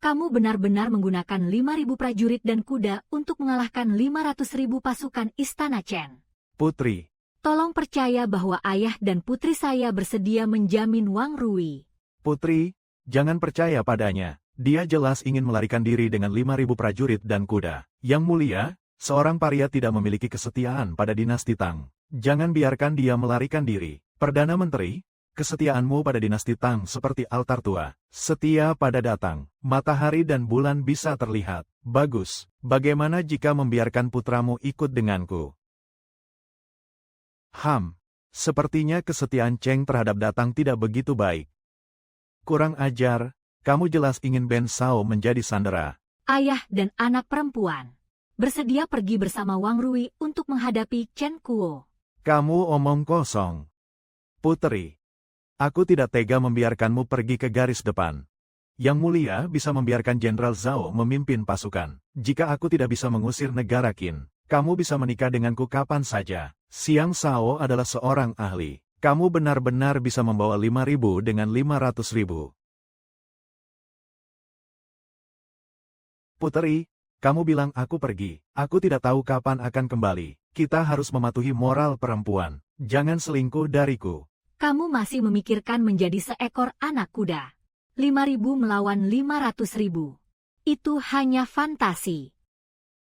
kamu benar-benar menggunakan 5.000 prajurit dan kuda untuk mengalahkan 500.000 pasukan Istana Chen. Putri, tolong percaya bahwa ayah dan putri saya bersedia menjamin Wang Rui. Putri, jangan percaya padanya. Dia jelas ingin melarikan diri dengan 5.000 prajurit dan kuda. Yang mulia, seorang paria tidak memiliki kesetiaan pada dinasti Tang. Jangan biarkan dia melarikan diri. Perdana Menteri, kesetiaanmu pada dinasti Tang seperti altar tua. Setia pada datang, matahari dan bulan bisa terlihat. Bagus, bagaimana jika membiarkan putramu ikut denganku? Sepertinya kesetiaan Cheng terhadap datang tidak begitu baik. Kurang ajar, kamu jelas ingin Ben Shao menjadi sandera. Ayah dan anak perempuan bersedia pergi bersama Wang Rui untuk menghadapi Chen Kuo. Kamu omong kosong. Putri, aku tidak tega membiarkanmu pergi ke garis depan. Yang mulia bisa membiarkan Jenderal Zhao memimpin pasukan. Jika aku tidak bisa mengusir negara Qin, kamu bisa menikah denganku kapan saja. Xiang Shao adalah seorang ahli. Kamu benar-benar bisa membawa 5.000 dengan 500.000. Putri, kamu bilang aku pergi. Aku tidak tahu kapan akan kembali. Kita harus mematuhi moral perempuan. Jangan selingkuh dariku. Kamu masih memikirkan menjadi seekor anak kuda. 5.000 melawan 500.000. Itu hanya fantasi.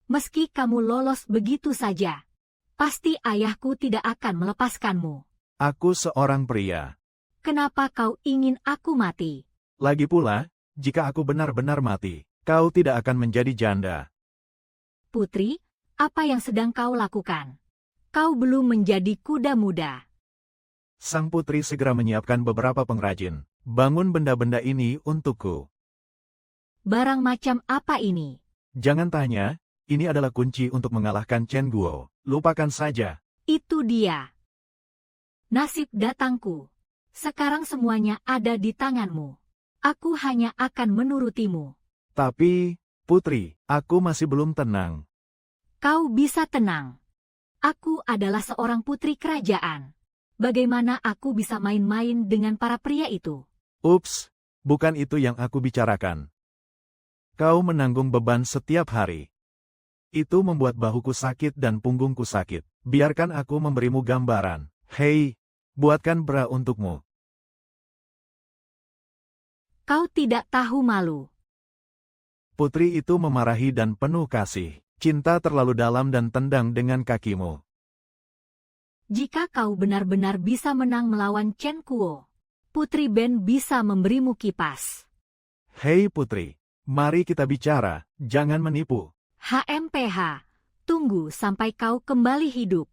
Meski kamu lolos begitu saja, pasti ayahku tidak akan melepaskanmu. Aku seorang pria. Kenapa kau ingin aku mati? Lagi pula, jika aku benar-benar mati, kau tidak akan menjadi janda. Putri, apa yang sedang kau lakukan? Kau belum menjadi kuda muda. Sang putri segera menyiapkan beberapa pengrajin. Bangun benda-benda ini untukku. Barang macam apa ini? Jangan tanya, ini adalah kunci untuk mengalahkan Chen Guo. Lupakan saja. Itu dia. Nasib datangku. Sekarang semuanya ada di tanganmu. Aku hanya akan menurutimu. Tapi, putri, aku masih belum tenang. Kau bisa tenang. Aku adalah seorang putri kerajaan. Bagaimana aku bisa main-main dengan para pria itu? Ups, bukan itu yang aku bicarakan. Kau menanggung beban setiap hari. Itu membuat bahuku sakit dan punggungku sakit. Biarkan aku memberimu gambaran. Hei, buatkan bra untukmu. Kau tidak tahu malu. Putri itu memarahi dan penuh kasih. Cinta terlalu dalam dan tendang dengan kakimu. Jika kau benar-benar bisa menang melawan Chen Kuo, Putri Ben bisa memberimu kipas. Hei putri, mari kita bicara, jangan menipu. HMPH, tunggu sampai kau kembali hidup.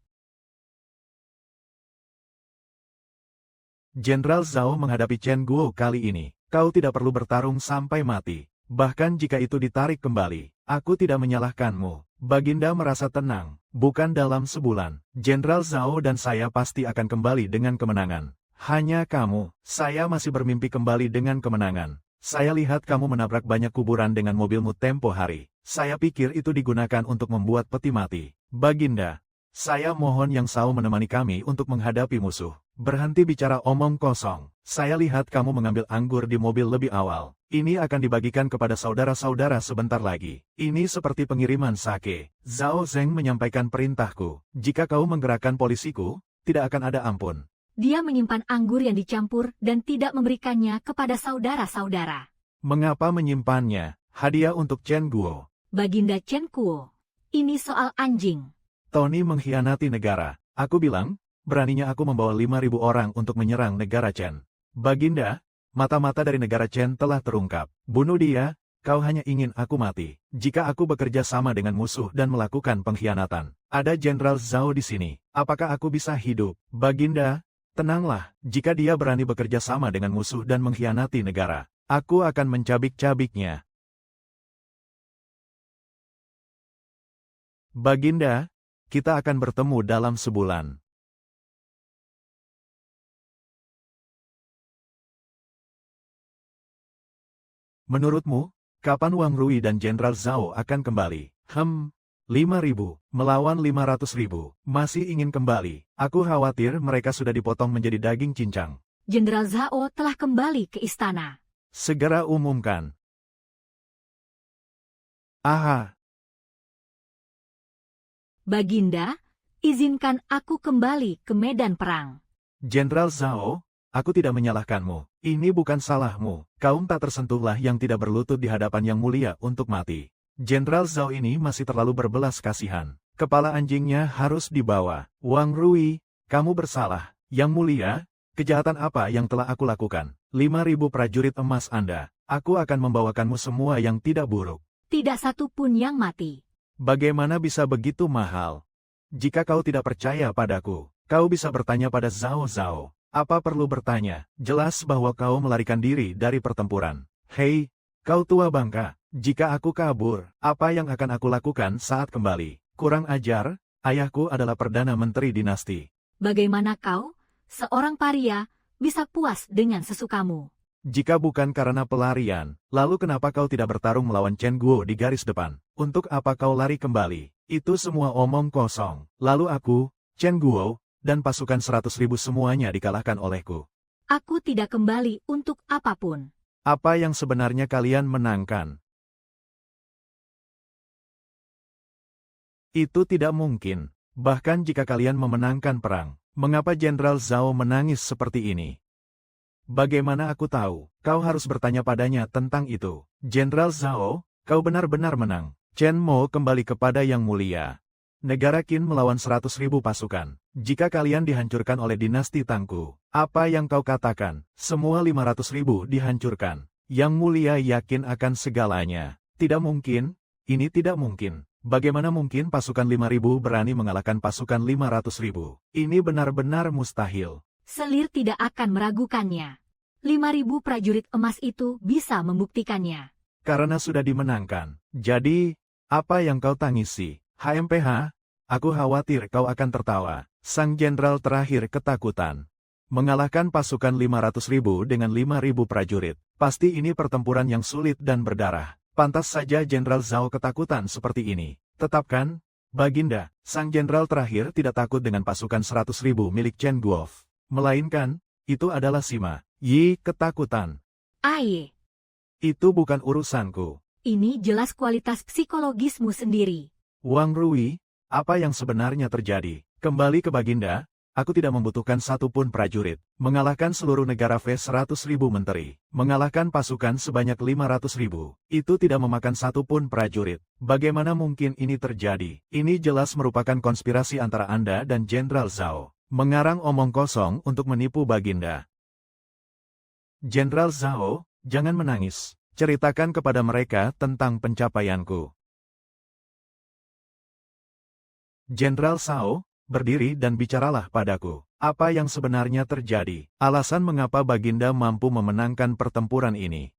Jenderal Zhao menghadapi Chen Guo kali ini. Kau tidak perlu bertarung sampai mati. Bahkan jika itu ditarik kembali, aku tidak menyalahkanmu. Baginda merasa tenang. Bukan dalam sebulan, Jenderal Zhao dan saya pasti akan kembali dengan kemenangan. Hanya kamu, saya masih bermimpi kembali dengan kemenangan. Saya lihat kamu menabrak banyak kuburan dengan mobilmu tempo hari. Saya pikir itu digunakan untuk membuat peti mati. Baginda, saya mohon Yang Shao menemani kami untuk menghadapi musuh. Berhenti bicara omong kosong. Saya lihat kamu mengambil anggur di mobil lebih awal. Ini akan dibagikan kepada saudara-saudara sebentar lagi. Ini seperti pengiriman sake. Zhao Zeng menyampaikan perintahku. Jika kau menggerakkan polisiku, tidak akan ada ampun. Dia menyimpan anggur yang dicampur dan tidak memberikannya kepada saudara-saudara. Mengapa menyimpannya? Hadiah untuk Chen Guo. Baginda Chen Kuo, ini soal anjing. Tony mengkhianati negara. Aku bilang, beraninya aku membawa 5.000 orang untuk menyerang negara Chen. Baginda, mata-mata dari negara Chen telah terungkap. Bunuh dia, kau hanya ingin aku mati. Jika aku bekerja sama dengan musuh dan melakukan pengkhianatan, ada Jenderal Zhao di sini. Apakah aku bisa hidup? Baginda, tenanglah. Jika dia berani bekerja sama dengan musuh dan mengkhianati negara, aku akan mencabik-cabiknya. Baginda, kita akan bertemu dalam sebulan. Menurutmu, kapan Wang Rui dan Jenderal Zhao akan kembali? 5.000 melawan 500.000. Masih ingin kembali. Aku khawatir mereka sudah dipotong menjadi daging cincang. Jenderal Zhao telah kembali ke istana. Segera umumkan. Aha. Baginda, izinkan aku kembali ke medan perang. Jenderal Zhao, aku tidak menyalahkanmu. Ini bukan salahmu. Kaum tak tersentuhlah yang tidak berlutut di hadapan Yang Mulia untuk mati. Jenderal Zhao ini masih terlalu berbelas kasihan. Kepala anjingnya harus dibawa. Wang Rui, kamu bersalah. Yang Mulia, kejahatan apa yang telah aku lakukan? 5.000 prajurit emas Anda. Aku akan membawakanmu semua yang tidak buruk. Tidak satu pun yang mati. Bagaimana bisa begitu mahal? Jika kau tidak percaya padaku, kau bisa bertanya pada Zhao Zhao. Apa perlu bertanya? Jelas bahwa kau melarikan diri dari pertempuran. Hei, kau tua bangka. Jika aku kabur, apa yang akan aku lakukan saat kembali? Kurang ajar, ayahku adalah Perdana Menteri dinasti. Bagaimana kau, seorang paria, bisa puas dengan sesukamu? Jika bukan karena pelarian, lalu kenapa kau tidak bertarung melawan Chen Guo di garis depan? Untuk apa kau lari kembali? Itu semua omong kosong. Lalu aku, Chen Guo, dan pasukan 100.000 semuanya dikalahkan olehku. Aku tidak kembali untuk apapun. Apa yang sebenarnya kalian menangkan? Itu tidak mungkin. Bahkan jika kalian memenangkan perang, mengapa Jenderal Zhao menangis seperti ini? Bagaimana aku tahu? Kau harus bertanya padanya tentang itu. Jenderal Zhao, kau benar-benar menang. Chen Mo kembali kepada Yang Mulia. Negara Qin melawan 100.000 pasukan. Jika kalian dihancurkan oleh dinasti Tangku, apa yang kau katakan? Semua 500.000 dihancurkan. Yang Mulia yakin akan segalanya. Tidak mungkin, ini tidak mungkin. Bagaimana mungkin pasukan 5.000 berani mengalahkan pasukan 500.000? Ini benar-benar mustahil. Selir tidak akan meragukannya. 5.000 prajurit emas itu bisa membuktikannya. Karena sudah dimenangkan. Jadi, apa yang kau tangisi? HMPH, aku khawatir kau akan tertawa. Sang jenderal terakhir ketakutan. Mengalahkan pasukan 500.000 dengan 5.000 prajurit. Pasti ini pertempuran yang sulit dan berdarah. Pantas saja Jenderal Zhao ketakutan seperti ini. Tetapkan, Baginda, sang jenderal terakhir tidak takut dengan pasukan 100.000 milik Chen Guo. Melainkan, itu adalah Sima Yi ketakutan. Aye. Itu bukan urusanku. Ini jelas kualitas psikologismu sendiri. Wang Rui, apa yang sebenarnya terjadi? Kembali ke Baginda, aku tidak membutuhkan satupun prajurit. Mengalahkan seluruh negara V100.000 menteri. Mengalahkan pasukan sebanyak 500.000. Itu tidak memakan satupun prajurit. Bagaimana mungkin ini terjadi? Ini jelas merupakan konspirasi antara Anda dan Jenderal Zhao. Mengarang omong kosong untuk menipu Baginda. Jenderal Zhao, jangan menangis. Ceritakan kepada mereka tentang pencapaianku. Jenderal Zhao, berdiri dan bicaralah padaku. Apa yang sebenarnya terjadi? Alasan mengapa Baginda mampu memenangkan pertempuran ini?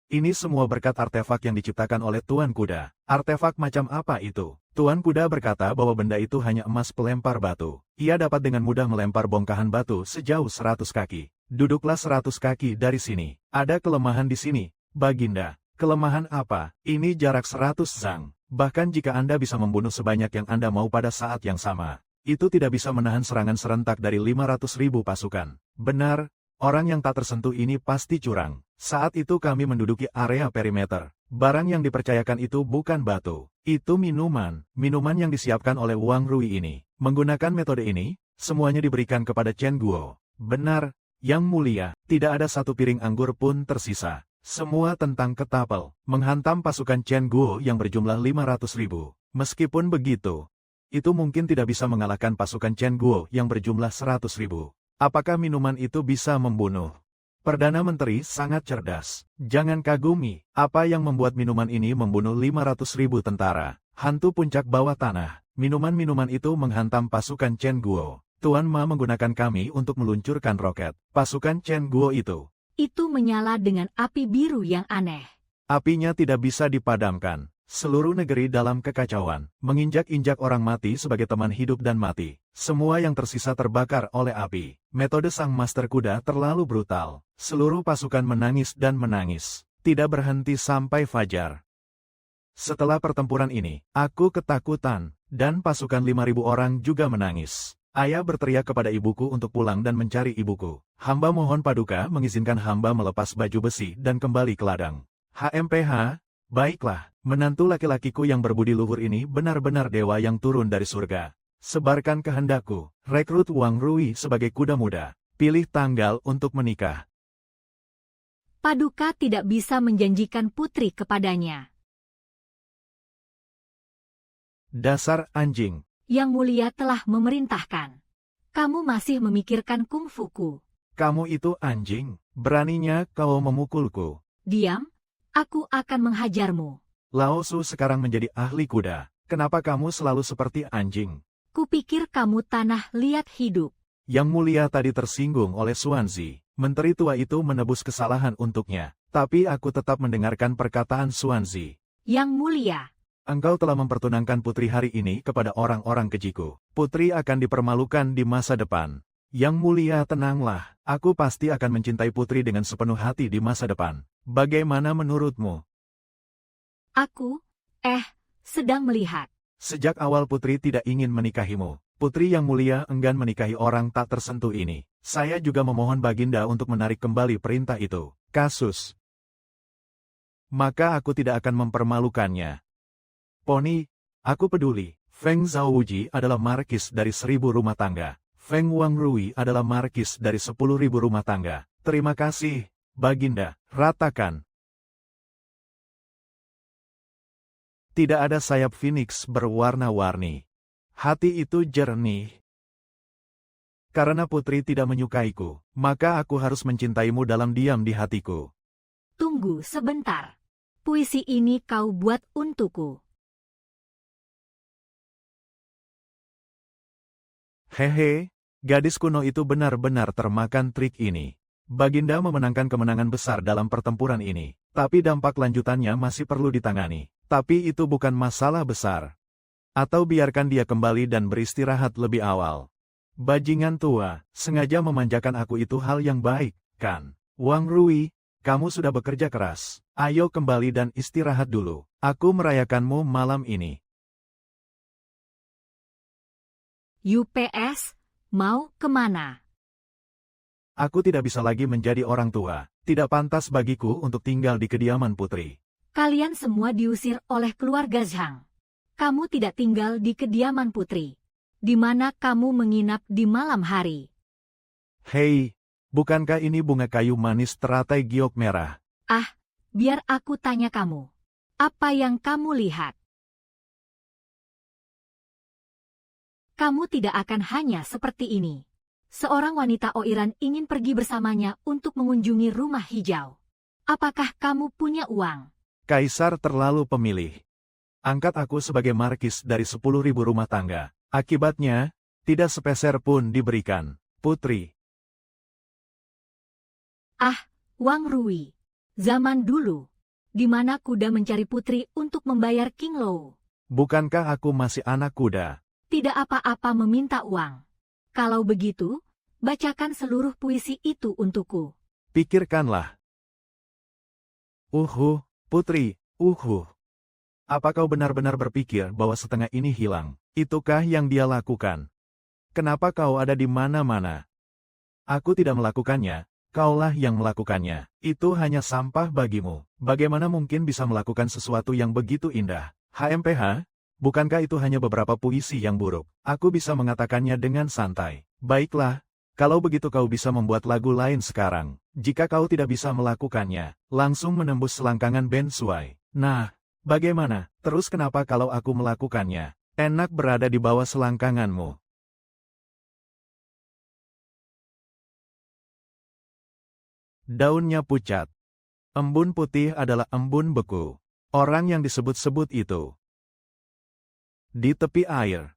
Ini semua berkat artefak yang diciptakan oleh Tuan Kuda. Artefak macam apa itu? Tuan Kuda berkata bahwa benda itu hanya emas pelempar batu. Ia dapat dengan mudah melempar bongkahan batu sejauh 100 kaki. Duduklah 100 kaki dari sini. Ada kelemahan di sini, Baginda. Kelemahan apa? Ini jarak 100 zang. Bahkan jika Anda bisa membunuh sebanyak yang Anda mau pada saat yang sama, itu tidak bisa menahan serangan serentak dari 500.000 pasukan. Benar, orang yang tak tersentuh ini pasti curang. Saat itu kami menduduki area perimeter. Barang yang dipercayakan itu bukan batu. Itu minuman. Minuman yang disiapkan oleh Wang Rui ini. Menggunakan metode ini, semuanya diberikan kepada Chen Guo. Benar, Yang Mulia, tidak ada satu piring anggur pun tersisa. Semua tentang ketapel, menghantam pasukan Chen Guo yang berjumlah 500.000. Meskipun begitu, itu mungkin tidak bisa mengalahkan pasukan Chen Guo yang berjumlah 100.000. Apakah minuman itu bisa membunuh? Perdana Menteri sangat cerdas. Jangan kagumi, apa yang membuat minuman ini membunuh 500.000 tentara. Hantu puncak bawah tanah. Minuman-minuman itu menghantam pasukan Chen Guo. Tuan Ma menggunakan kami untuk meluncurkan roket. Pasukan Chen Guo itu menyala dengan api biru yang aneh. Apinya tidak bisa dipadamkan. Seluruh negeri dalam kekacauan, menginjak-injak orang mati sebagai teman hidup dan mati. Semua yang tersisa terbakar oleh api. Metode sang master kuda terlalu brutal. Seluruh pasukan menangis dan menangis. Tidak berhenti sampai fajar. Setelah pertempuran ini, aku ketakutan, dan pasukan 5.000 orang juga menangis. Ayah berteriak kepada ibuku untuk pulang dan mencari ibuku. Hamba mohon Paduka mengizinkan hamba melepas baju besi dan kembali ke ladang. HMPH, baiklah, menantu laki-lakiku yang berbudi luhur ini benar-benar dewa yang turun dari surga. Sebarkan kehendakku, rekrut Wang Rui sebagai kuda muda. Pilih tanggal untuk menikah. Paduka tidak bisa menjanjikan putri kepadanya. Dasar anjing. Yang Mulia telah memerintahkan. Kamu masih memikirkan kungfuku. Kamu itu anjing, beraninya kau memukulku. Diam, aku akan menghajarmu. Lao Su sekarang menjadi ahli kuda. Kenapa kamu selalu seperti anjing? Kupikir kamu tanah liat hidup. Yang Mulia tadi tersinggung oleh Xuanzi. Menteri tua itu menebus kesalahan untuknya. Tapi aku tetap mendengarkan perkataan Xuanzi. Yang Mulia. Engkau telah mempertunangkan putri hari ini kepada orang-orang kejiku. Putri akan dipermalukan di masa depan. Yang Mulia, tenanglah. Aku pasti akan mencintai putri dengan sepenuh hati di masa depan. Bagaimana menurutmu? Aku, sedang melihat. Sejak awal putri tidak ingin menikahimu. Putri Yang Mulia enggan menikahi orang tak tersentuh ini. Saya juga memohon Baginda untuk menarik kembali perintah itu. Kasus. Maka aku tidak akan mempermalukannya. Poni, aku peduli. Feng Zhaoji adalah markis dari 1000 rumah tangga. Feng Wangrui adalah markis dari 10.000 rumah tangga. Terima kasih, Baginda. Ratakan. Tidak ada sayap phoenix berwarna-warni. Hati itu jernih. Karena putri tidak menyukaiku, maka aku harus mencintaimu dalam diam di hatiku. Tunggu sebentar. Puisi ini kau buat untukku. Hehe, gadis kuno itu benar-benar termakan trik ini. Baginda memenangkan kemenangan besar dalam pertempuran ini, tapi dampak lanjutannya masih perlu ditangani. Tapi itu bukan masalah besar. Atau biarkan dia kembali dan beristirahat lebih awal. Bajingan tua, sengaja memanjakan aku itu hal yang baik, kan? Wang Rui, kamu sudah bekerja keras. Ayo kembali dan istirahat dulu. Aku merayakanmu malam ini. UPS, mau kemana? Aku tidak bisa lagi menjadi orang tua. Tidak pantas bagiku untuk tinggal di kediaman putri. Kalian semua diusir oleh keluarga Zhang. Kamu tidak tinggal di kediaman putri. Di mana kamu menginap di malam hari? Hei, bukankah ini bunga kayu manis teratai giok merah? Biar aku tanya kamu. Apa yang kamu lihat? Kamu tidak akan hanya seperti ini. Seorang wanita Oiran ingin pergi bersamanya untuk mengunjungi rumah hijau. Apakah kamu punya uang? Kaisar terlalu pemilih. Angkat aku sebagai markis dari 10.000 rumah tangga. Akibatnya, tidak sepeser pun diberikan. Putri. Wang Rui. Zaman dulu. Di mana kuda mencari putri untuk membayar King Lou. Bukankah aku masih anak kuda? Tidak apa-apa meminta uang. Kalau begitu, bacakan seluruh puisi itu untukku. Pikirkanlah. Putri, Apa kau benar-benar berpikir bahwa setengah ini hilang? Itukah yang dia lakukan? Kenapa kau ada di mana-mana? Aku tidak melakukannya, kaulah yang melakukannya. Itu hanya sampah bagimu. Bagaimana mungkin bisa melakukan sesuatu yang begitu indah? HMPH, bukankah itu hanya beberapa puisi yang buruk? Aku bisa mengatakannya dengan santai. Baiklah, kalau begitu kau bisa membuat lagu lain sekarang. Jika kau tidak bisa melakukannya, langsung menembus selangkangan Ben Shuai. Nah, bagaimana? Terus kenapa kalau aku melakukannya? Enak berada di bawah selangkanganmu. Daunnya pucat. Embun putih adalah embun beku. Orang yang disebut-sebut itu. Di tepi air.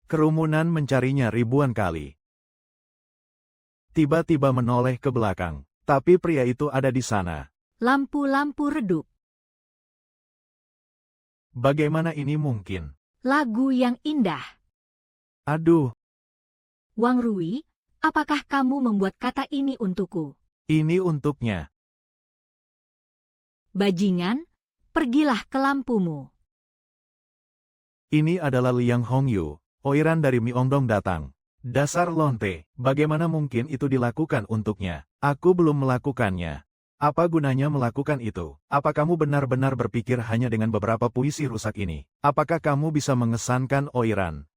Kerumunan mencarinya ribuan kali. Tiba-tiba menoleh ke belakang. Tapi pria itu ada di sana. Lampu-lampu redup. Bagaimana ini mungkin? Lagu yang indah. Aduh, Wang Rui, apakah kamu membuat kata ini untukku? ini untuknya. Bajingan, pergilah ke lampumu. Ini adalah Liang Hongyu, Oiran dari Myeongdong datang. Dasar lonte, bagaimana mungkin itu dilakukan untuknya? Aku belum melakukannya. Apa gunanya melakukan itu? Apa kamu benar-benar berpikir hanya dengan beberapa puisi rusak ini? Apakah kamu bisa mengesankan Oiran?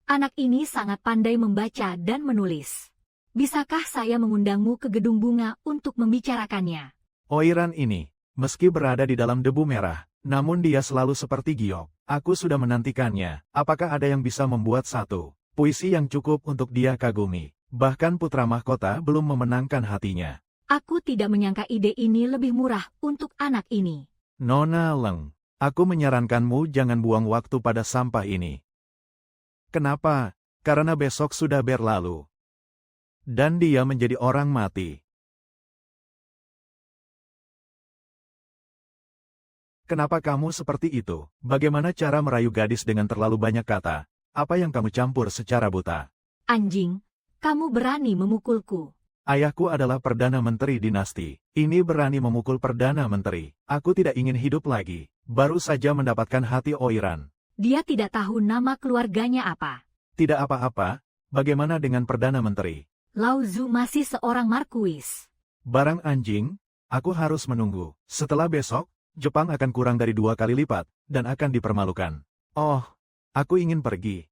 Anak ini sangat pandai membaca dan menulis. Bisakah saya mengundangmu ke gedung bunga untuk membicarakannya? Oiran ini, meski berada di dalam debu merah, namun dia selalu seperti giok. Aku sudah menantikannya. Apakah ada yang bisa membuat satu puisi yang cukup untuk dia kagumi? Bahkan putra mahkota belum memenangkan hatinya. Aku tidak menyangka ide ini lebih murah untuk anak ini. Nona Leng, aku menyarankanmu jangan buang waktu pada sampah ini. Kenapa? Karena besok sudah berlalu. Dan dia menjadi orang mati. Kenapa kamu seperti itu? Bagaimana cara merayu gadis dengan terlalu banyak kata? Apa yang kamu campur secara buta? Anjing, kamu berani memukulku. Ayahku adalah Perdana Menteri dinasti. Ini berani memukul Perdana Menteri. Aku tidak ingin hidup lagi. Baru saja mendapatkan hati Oiran. Dia tidak tahu nama keluarganya apa. Tidak apa-apa, bagaimana dengan Perdana Menteri? Lao Zu masih seorang markuis. Barang anjing, aku harus menunggu. Setelah besok, Jepang akan kurang dari 2 kali lipat, dan akan dipermalukan. Oh, aku ingin pergi.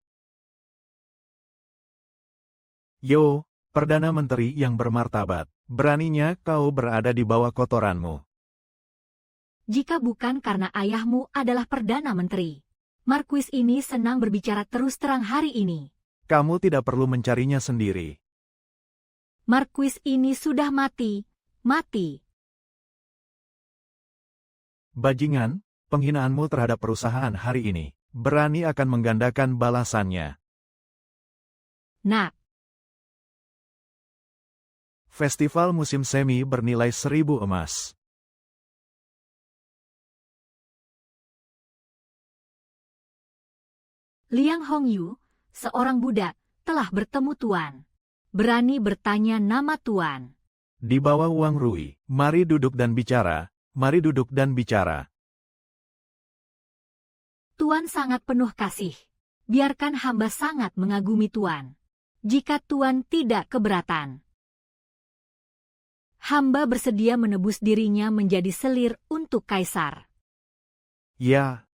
Yo, Perdana Menteri yang bermartabat, beraninya kau berada di bawah kotoranmu. Jika bukan karena ayahmu adalah Perdana Menteri, markuis ini senang berbicara terus terang hari ini. Kamu tidak perlu mencarinya sendiri. Markuis ini sudah mati. Mati. Bajingan, penghinaanmu terhadap perusahaan hari ini, berani akan menggandakan balasannya. Nak. Festival musim semi bernilai 1000 emas. Liang Hongyu, seorang budak, telah bertemu Tuan. Berani bertanya nama Tuan. Di bawah Wang Rui, mari duduk dan bicara, mari duduk dan bicara. Tuan sangat penuh kasih. Biarkan hamba sangat mengagumi Tuan. Jika Tuan tidak keberatan, hamba bersedia menebus dirinya menjadi selir untuk Kaisar. Ya.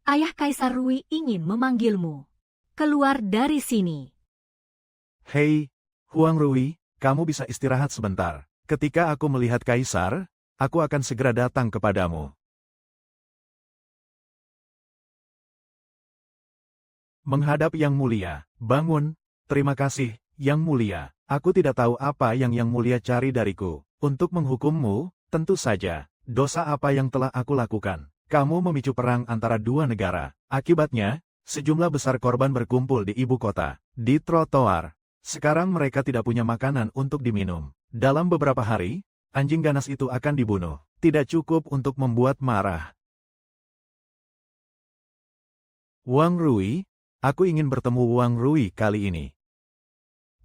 Ayah Kaisar Rui ingin memanggilmu. Keluar dari sini. Hei, Huang Rui, kamu bisa istirahat sebentar. Ketika aku melihat Kaisar, aku akan segera datang kepadamu. Menghadap Yang Mulia, bangun, terima kasih, Yang Mulia. Aku tidak tahu apa yang Mulia cari dariku. Untuk menghukummu, tentu saja, dosa apa yang telah aku lakukan. Kamu memicu perang antara dua negara. Akibatnya, sejumlah besar korban berkumpul di ibu kota, di trotoar. Sekarang mereka tidak punya makanan untuk diminum. Dalam beberapa hari, anjing ganas itu akan dibunuh. Tidak cukup untuk membuat marah. Wang Rui, aku ingin bertemu Wang Rui kali ini.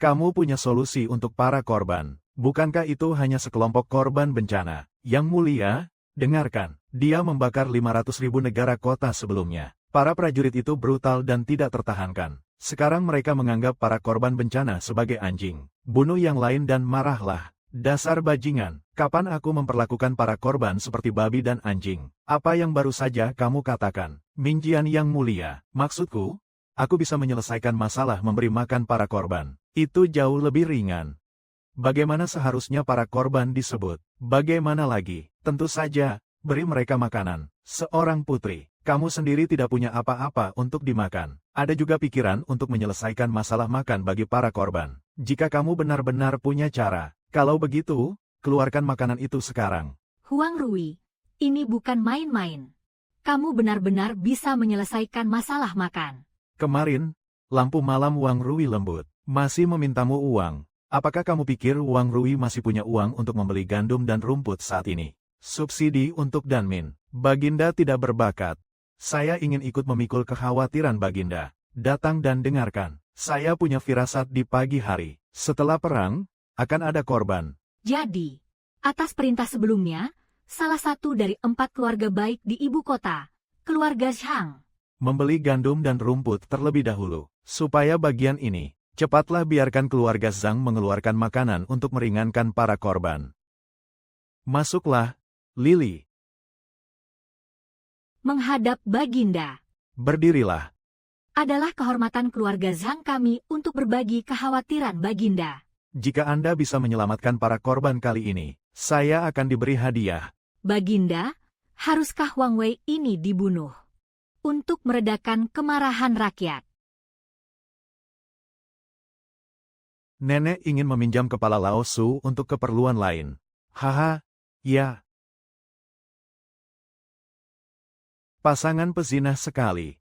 Kamu punya solusi untuk para korban. Bukankah itu hanya sekelompok korban bencana? Yang Mulia, dengarkan, dia membakar 500.000 negara kota sebelumnya. Para prajurit itu brutal dan tidak tertahankan. Sekarang mereka menganggap para korban bencana sebagai anjing. Bunuh yang lain dan marahlah. Dasar bajingan, kapan aku memperlakukan para korban seperti babi dan anjing? Apa yang baru saja kamu katakan? Minjian Yang Mulia, maksudku, aku bisa menyelesaikan masalah memberi makan para korban. Itu jauh lebih ringan. Bagaimana seharusnya para korban disebut? Bagaimana lagi? Tentu saja, beri mereka makanan. Seorang putri, kamu sendiri tidak punya apa-apa untuk dimakan. Ada juga pikiran untuk menyelesaikan masalah makan bagi para korban. Jika kamu benar-benar punya cara, kalau begitu, keluarkan makanan itu sekarang. Huang Rui, ini bukan main-main. Kamu benar-benar bisa menyelesaikan masalah makan. Kemarin, lampu malam Wang Rui lembut. Masih memintamu uang. Apakah kamu pikir Wang Rui masih punya uang untuk membeli gandum dan rumput saat ini? Subsidi untuk Danmin. Baginda tidak berbakat. Saya ingin ikut memikul kekhawatiran Baginda. Datang dan dengarkan. Saya punya firasat di pagi hari. Setelah perang, akan ada korban. Jadi, atas perintah sebelumnya, salah satu dari 4 keluarga baik di ibu kota, keluarga Zhang, membeli gandum dan rumput terlebih dahulu. Supaya bagian ini, cepatlah biarkan keluarga Zhang mengeluarkan makanan untuk meringankan para korban. Masuklah, Lily. Menghadap Baginda. Berdirilah. Adalah kehormatan keluarga Zhang kami untuk berbagi kekhawatiran Baginda. Jika Anda bisa menyelamatkan para korban kali ini, saya akan diberi hadiah. Baginda, haruskah Wang Wei ini dibunuh? Untuk meredakan kemarahan rakyat. Nenek ingin meminjam kepala Lao Su untuk keperluan lain. Haha, ya. Pasangan pezina sekali.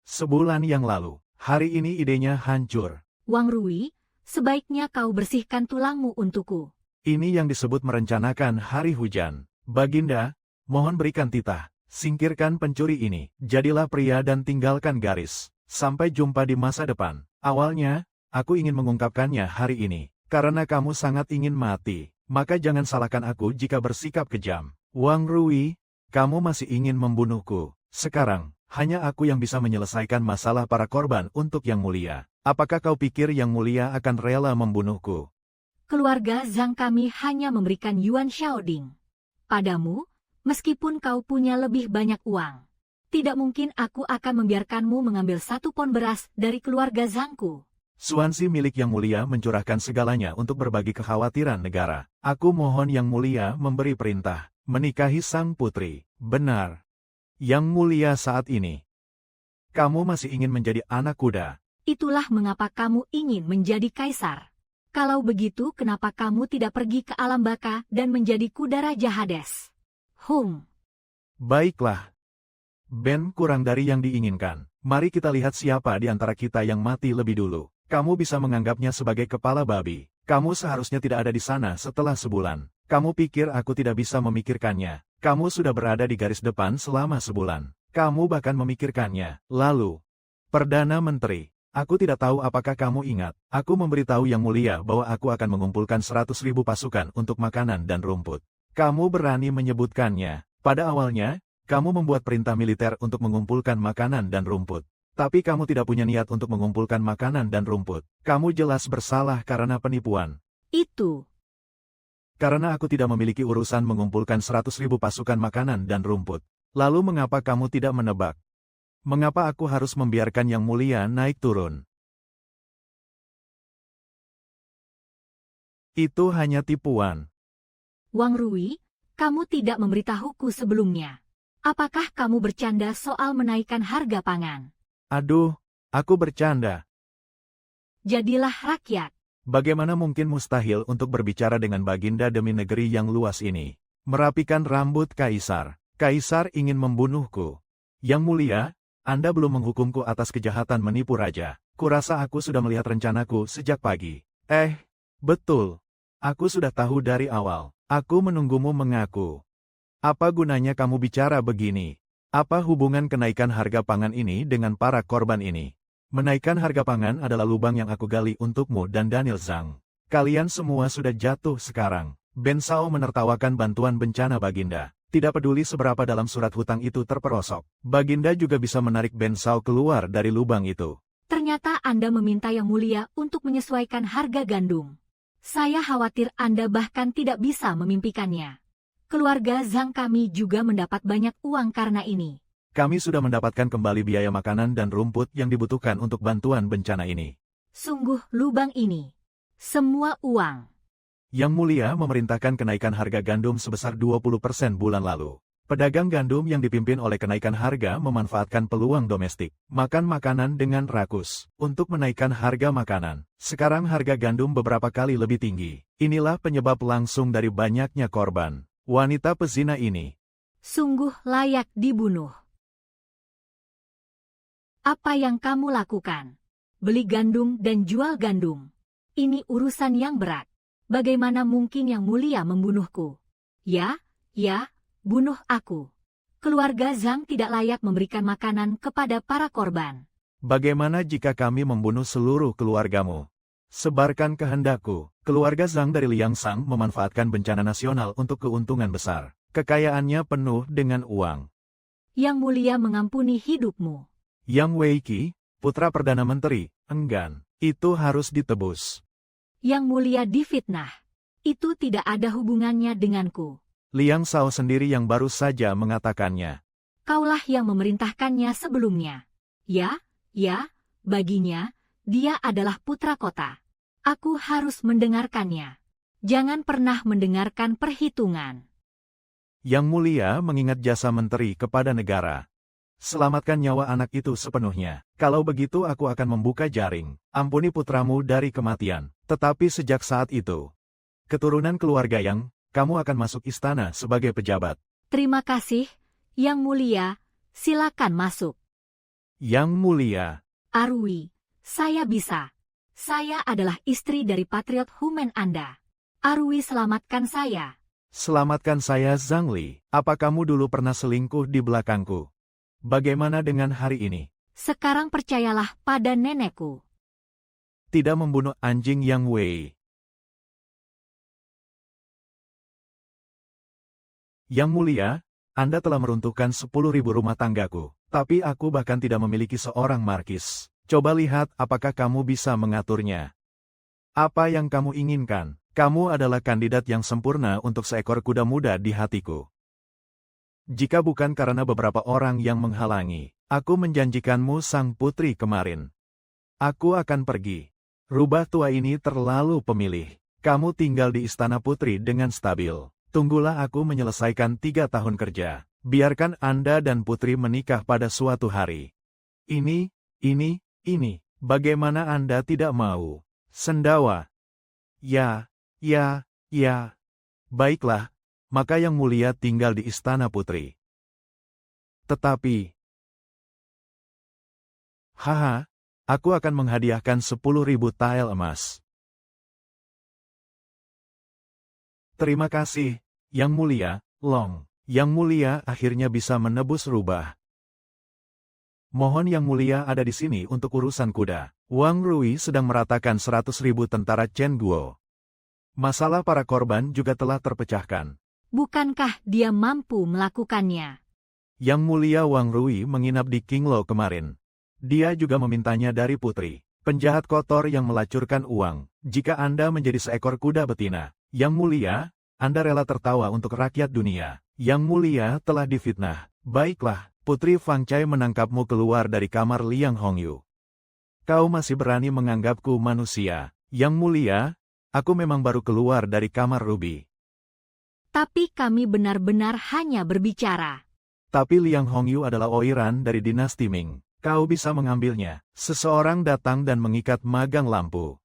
Sebulan yang lalu, hari ini idenya hancur. Wang Rui, sebaiknya kau bersihkan tulangmu untukku. Ini yang disebut merencanakan hari hujan. Baginda, mohon berikan titah. Singkirkan pencuri ini. Jadilah pria dan tinggalkan garis. Sampai jumpa di masa depan. Awalnya, aku ingin mengungkapkannya hari ini. Karena kamu sangat ingin mati, maka jangan salahkan aku jika bersikap kejam. Wang Rui, kamu masih ingin membunuhku. Sekarang, hanya aku yang bisa menyelesaikan masalah para korban untuk Yang Mulia. Apakah kau pikir Yang Mulia akan rela membunuhku? Keluarga Zhang kami hanya memberikan Yuan Xiaoding padamu, meskipun kau punya lebih banyak uang. Tidak mungkin aku akan membiarkanmu mengambil 1 pon beras dari keluarga Zhangku. Suansi milik Yang Mulia mencurahkan segalanya untuk berbagi kekhawatiran negara. Aku mohon Yang Mulia memberi perintah, menikahi sang putri. Benar. Yang Mulia saat ini. Kamu masih ingin menjadi anak kuda. Itulah mengapa kamu ingin menjadi kaisar. Kalau begitu kenapa kamu tidak pergi ke alam baka dan menjadi kuda Raja Hades? Baiklah. Ben kurang dari yang diinginkan. Mari kita lihat siapa di antara kita yang mati lebih dulu. Kamu bisa menganggapnya sebagai kepala babi. Kamu seharusnya tidak ada di sana setelah sebulan. Kamu pikir aku tidak bisa memikirkannya. Kamu sudah berada di garis depan selama sebulan. Kamu bahkan memikirkannya. Lalu, Perdana Menteri, aku tidak tahu apakah kamu ingat. Aku memberitahu Yang Mulia bahwa aku akan mengumpulkan 100.000 pasukan untuk makanan dan rumput. Kamu berani menyebutkannya. Pada awalnya, kamu membuat perintah militer untuk mengumpulkan makanan dan rumput. Tapi kamu tidak punya niat untuk mengumpulkan makanan dan rumput. Kamu jelas bersalah karena penipuan. Itu. Karena aku tidak memiliki urusan mengumpulkan 100.000 pasukan makanan dan rumput. Lalu mengapa kamu tidak menebak? Mengapa aku harus membiarkan Yang Mulia naik turun? Itu hanya tipuan. Wang Rui, kamu tidak memberitahuku sebelumnya. Apakah kamu bercanda soal menaikkan harga pangan? Aduh, aku bercanda. Jadilah rakyat. Bagaimana mungkin mustahil untuk berbicara dengan Baginda demi negeri yang luas ini? Merapikan rambut Kaisar. Kaisar ingin membunuhku. Yang Mulia, Anda belum menghukumku atas kejahatan menipu raja. Kurasa aku sudah melihat rencanaku sejak pagi. Betul. Aku sudah tahu dari awal. Aku menunggumu mengaku. Apa gunanya kamu bicara begini? Apa hubungan kenaikan harga pangan ini dengan para korban ini? Menaikkan harga pangan adalah lubang yang aku gali untukmu dan Daniel Zhang. Kalian semua sudah jatuh sekarang. Ben Shao menertawakan bantuan bencana Baginda. Tidak peduli seberapa dalam surat hutang itu terperosok. Baginda juga bisa menarik Ben Shao keluar dari lubang itu. Ternyata Anda meminta Yang Mulia untuk menyesuaikan harga gandum. Saya khawatir Anda bahkan tidak bisa memimpikannya. Keluarga Zhang kami juga mendapat banyak uang karena ini. Kami sudah mendapatkan kembali biaya makanan dan rumput yang dibutuhkan untuk bantuan bencana ini. Sungguh lubang ini. Semua uang. Yang Mulia memerintahkan kenaikan harga gandum sebesar 20% bulan lalu. Pedagang gandum yang dipimpin oleh kenaikan harga memanfaatkan peluang domestik, makan makanan dengan rakus, untuk menaikkan harga makanan. Sekarang harga gandum beberapa kali lebih tinggi. Inilah penyebab langsung dari banyaknya korban. Wanita pezina ini sungguh layak dibunuh. Apa yang kamu lakukan? Beli gandum dan jual gandum. Ini urusan yang berat. Bagaimana mungkin Yang Mulia membunuhku? Ya, bunuh aku. Keluarga Zhang tidak layak memberikan makanan kepada para korban. Bagaimana jika kami membunuh seluruh keluargamu? Sebarkan kehendakku. Keluarga Zhang dari Liangsang memanfaatkan bencana nasional untuk keuntungan besar. Kekayaannya penuh dengan uang. Yang Mulia mengampuni hidupmu. Yang Weiqi, putra Perdana Menteri, enggan. Itu harus ditebus. Yang Mulia difitnah. Itu tidak ada hubungannya denganku. Liang Shao sendiri yang baru saja mengatakannya. Kaulah yang memerintahkannya sebelumnya. Ya, baginya, dia adalah putra kota. Aku harus mendengarkannya. Jangan pernah mendengarkan perhitungan. Yang mulia mengingat jasa menteri kepada negara. Selamatkan nyawa anak itu sepenuhnya. Kalau begitu aku akan membuka jaring. Ampuni putramu dari kematian. Tetapi sejak saat itu, keturunan keluarga Yang, kamu akan masuk istana sebagai pejabat. Terima kasih, Yang Mulia. Silakan masuk. Yang mulia, Arwi, saya bisa. Saya adalah istri dari patriot Humen Anda. Arwi, selamatkan saya. selamatkan saya Zhang Li. Apa kamu dulu pernah selingkuh di belakangku? Bagaimana dengan hari ini? Sekarang percayalah pada nenekku. Tidak membunuh anjing Yang Wei. Yang mulia, Anda telah meruntuhkan 10.000 rumah tanggaku. Tapi aku bahkan tidak memiliki seorang markis. Coba lihat apakah kamu bisa mengaturnya. Apa yang kamu inginkan? Kamu adalah kandidat yang sempurna untuk seekor kuda muda di hatiku. Jika bukan karena beberapa orang yang menghalangi, aku menjanjikanmu sang putri kemarin. Aku akan pergi. Rubah tua ini terlalu pemilih. Kamu tinggal di istana putri dengan stabil. Tunggulah aku menyelesaikan 3 tahun kerja. Biarkan Anda dan putri menikah pada suatu hari. Ini. Bagaimana Anda tidak mau? Sendawa. Ya. Baiklah, maka Yang Mulia tinggal di istana putri. Tetapi, aku akan menghadiahkan 10.000 tael emas. Terima kasih, Yang Mulia, Long. Yang Mulia akhirnya bisa menebus rubah. Mohon Yang Mulia ada di sini untuk urusan kuda. Wang Rui sedang meratakan 100.000 tentara Chen Guo. Masalah para korban juga telah terpecahkan. Bukankah dia mampu melakukannya? Yang Mulia Wang Rui menginap di Qinglo kemarin. Dia juga memintanya dari putri. Penjahat kotor yang melacurkan uang. Jika Anda menjadi seekor kuda betina, Yang Mulia, Anda rela tertawa untuk rakyat dunia. Yang Mulia telah difitnah. Baiklah, Putri Fang Chai menangkapmu keluar dari kamar Liang Hongyu. Kau masih berani menganggapku manusia. Yang Mulia, aku memang baru keluar dari kamar Ruby. Tapi kami benar-benar hanya berbicara. Tapi Liang Hongyu adalah oiran dari dinasti Ming. Kau bisa mengambilnya. Seseorang datang dan mengikat magang lampu.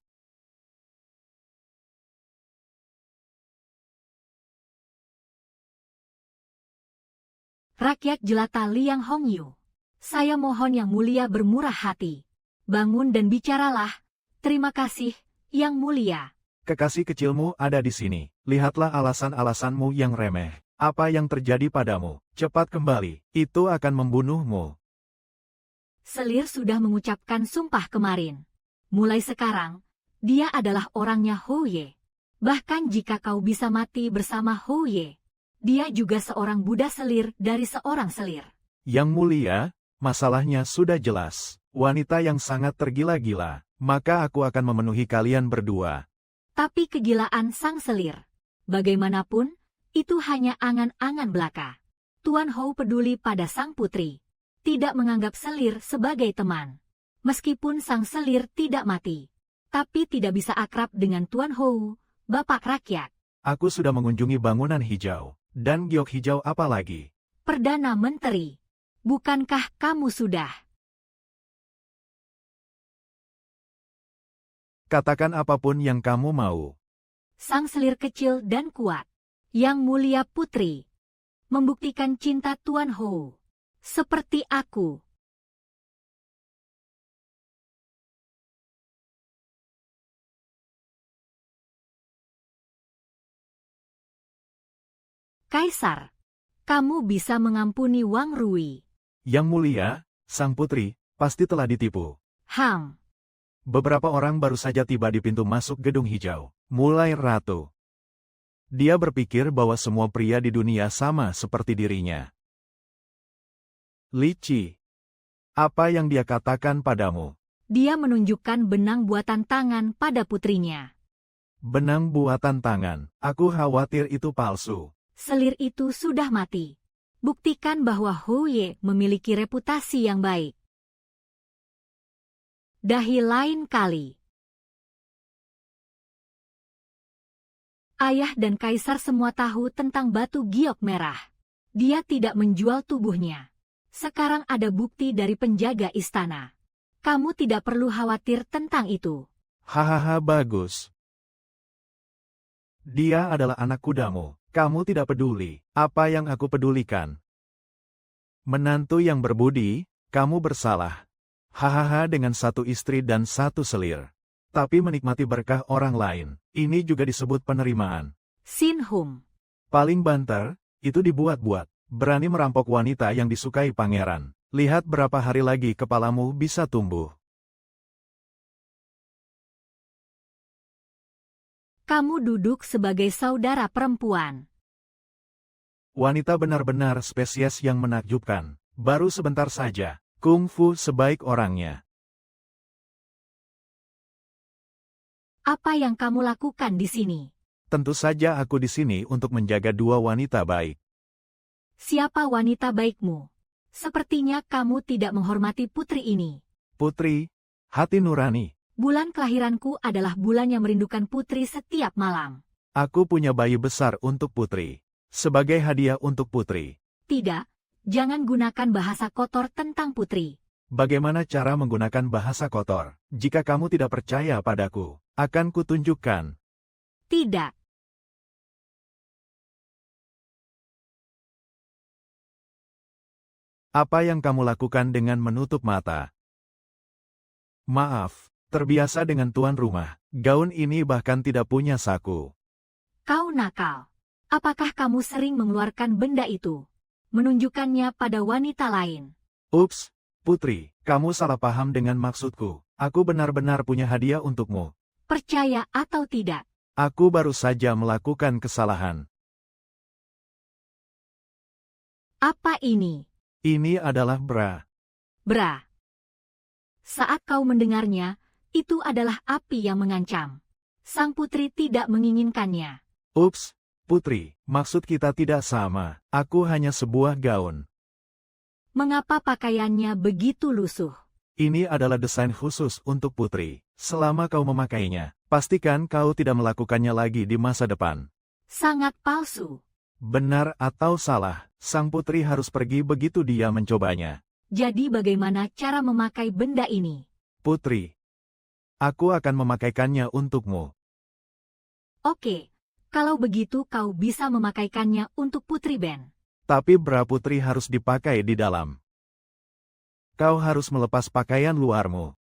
Rakyat jelata Liang Hongyu. Saya mohon Yang Mulia bermurah hati. Bangun dan bicaralah. Terima kasih, Yang Mulia. Kekasih kecilmu ada di sini. Lihatlah alasan-alasanmu yang remeh. Apa yang terjadi padamu? Cepat kembali. Itu akan membunuhmu. Selir sudah mengucapkan sumpah kemarin. Mulai sekarang, dia adalah orangnya Houye. Bahkan jika kau bisa mati bersama Houye, dia juga seorang budak selir dari seorang selir. Yang Mulia, masalahnya sudah jelas. Wanita yang sangat tergila-gila. Maka aku akan memenuhi kalian berdua. Tapi kegilaan sang selir, bagaimanapun, itu hanya angan-angan belaka. Tuan Hou peduli pada sang putri. Tidak menganggap selir sebagai teman. Meskipun sang selir tidak mati. Tapi tidak bisa akrab dengan Tuan Hou, Bapak Rakyat. Aku sudah mengunjungi bangunan hijau. Dan giok hijau apa lagi? Perdana Menteri, bukankah kamu sudah? Katakan apapun yang kamu mau. Sang selir kecil dan kuat, Yang Mulia Putri, membuktikan cinta Tuan Hou. Seperti aku. Kaisar, kamu bisa mengampuni Wang Rui. Yang Mulia, sang putri, pasti telah ditipu. Beberapa orang baru saja tiba di pintu masuk gedung hijau. Mulai Ratu. Dia berpikir bahwa semua pria di dunia sama seperti dirinya. Li Qi. Apa yang dia katakan padamu? Dia menunjukkan benang buatan tangan pada putrinya. Benang buatan tangan. Aku khawatir itu palsu. Selir itu sudah mati. Buktikan bahwa Houye memiliki reputasi yang baik. Dahi lain kali. Ayah dan kaisar semua tahu tentang batu giok merah. Dia tidak menjual tubuhnya. Sekarang ada bukti dari penjaga istana. Kamu tidak perlu khawatir tentang itu. Hahaha, bagus. Dia adalah anak kudamu. Kamu tidak peduli. Apa yang aku pedulikan? Menantu yang berbudi, kamu bersalah. Hahaha, dengan satu istri dan satu selir. Tapi menikmati berkah orang lain. Ini juga disebut penerimaan. Sin Hum. Paling banter, itu dibuat-buat. Berani merampok wanita yang disukai pangeran. Lihat berapa hari lagi kepalamu bisa tumbuh. Kamu duduk sebagai saudara perempuan. Wanita benar-benar spesies yang menakjubkan. Baru sebentar saja, kungfu sebaik orangnya. Apa yang kamu lakukan di sini? Tentu saja aku di sini untuk menjaga dua wanita baik. Siapa wanita baikmu? Sepertinya kamu tidak menghormati putri ini. Putri, hati nurani. Bulan kelahiranku adalah bulan yang merindukan putri setiap malam. Aku punya bayi besar untuk putri. Sebagai hadiah untuk putri. Tidak, jangan gunakan bahasa kotor tentang putri. Bagaimana cara menggunakan bahasa kotor? Jika kamu tidak percaya padaku, akan kutunjukkan. Tidak. Apa yang kamu lakukan dengan menutup mata? Maaf, terbiasa dengan tuan rumah. Gaun ini bahkan tidak punya saku. Kau nakal. Apakah kamu sering mengeluarkan benda itu? Menunjukkannya pada wanita lain. Ups, putri, kamu salah paham dengan maksudku. Aku benar-benar punya hadiah untukmu. Percaya atau tidak? Aku baru saja melakukan kesalahan. Apa ini? Ini adalah bra. Bra. Saat kau mendengarnya, itu adalah api yang mengancam. Sang putri tidak menginginkannya. Ups, putri, maksud kita tidak sama. Aku hanya sebuah gaun. Mengapa pakaiannya begitu lusuh? Ini adalah desain khusus untuk putri. Selama kau memakainya, pastikan kau tidak melakukannya lagi di masa depan. Sangat palsu. Benar atau salah, sang putri harus pergi begitu dia mencobanya. Jadi bagaimana cara memakai benda ini? Putri, aku akan memakaikannya untukmu. Oke, kalau begitu kau bisa memakaikannya untuk Putri Ben. Tapi bra putri harus dipakai di dalam. Kau harus melepas pakaian luarmu.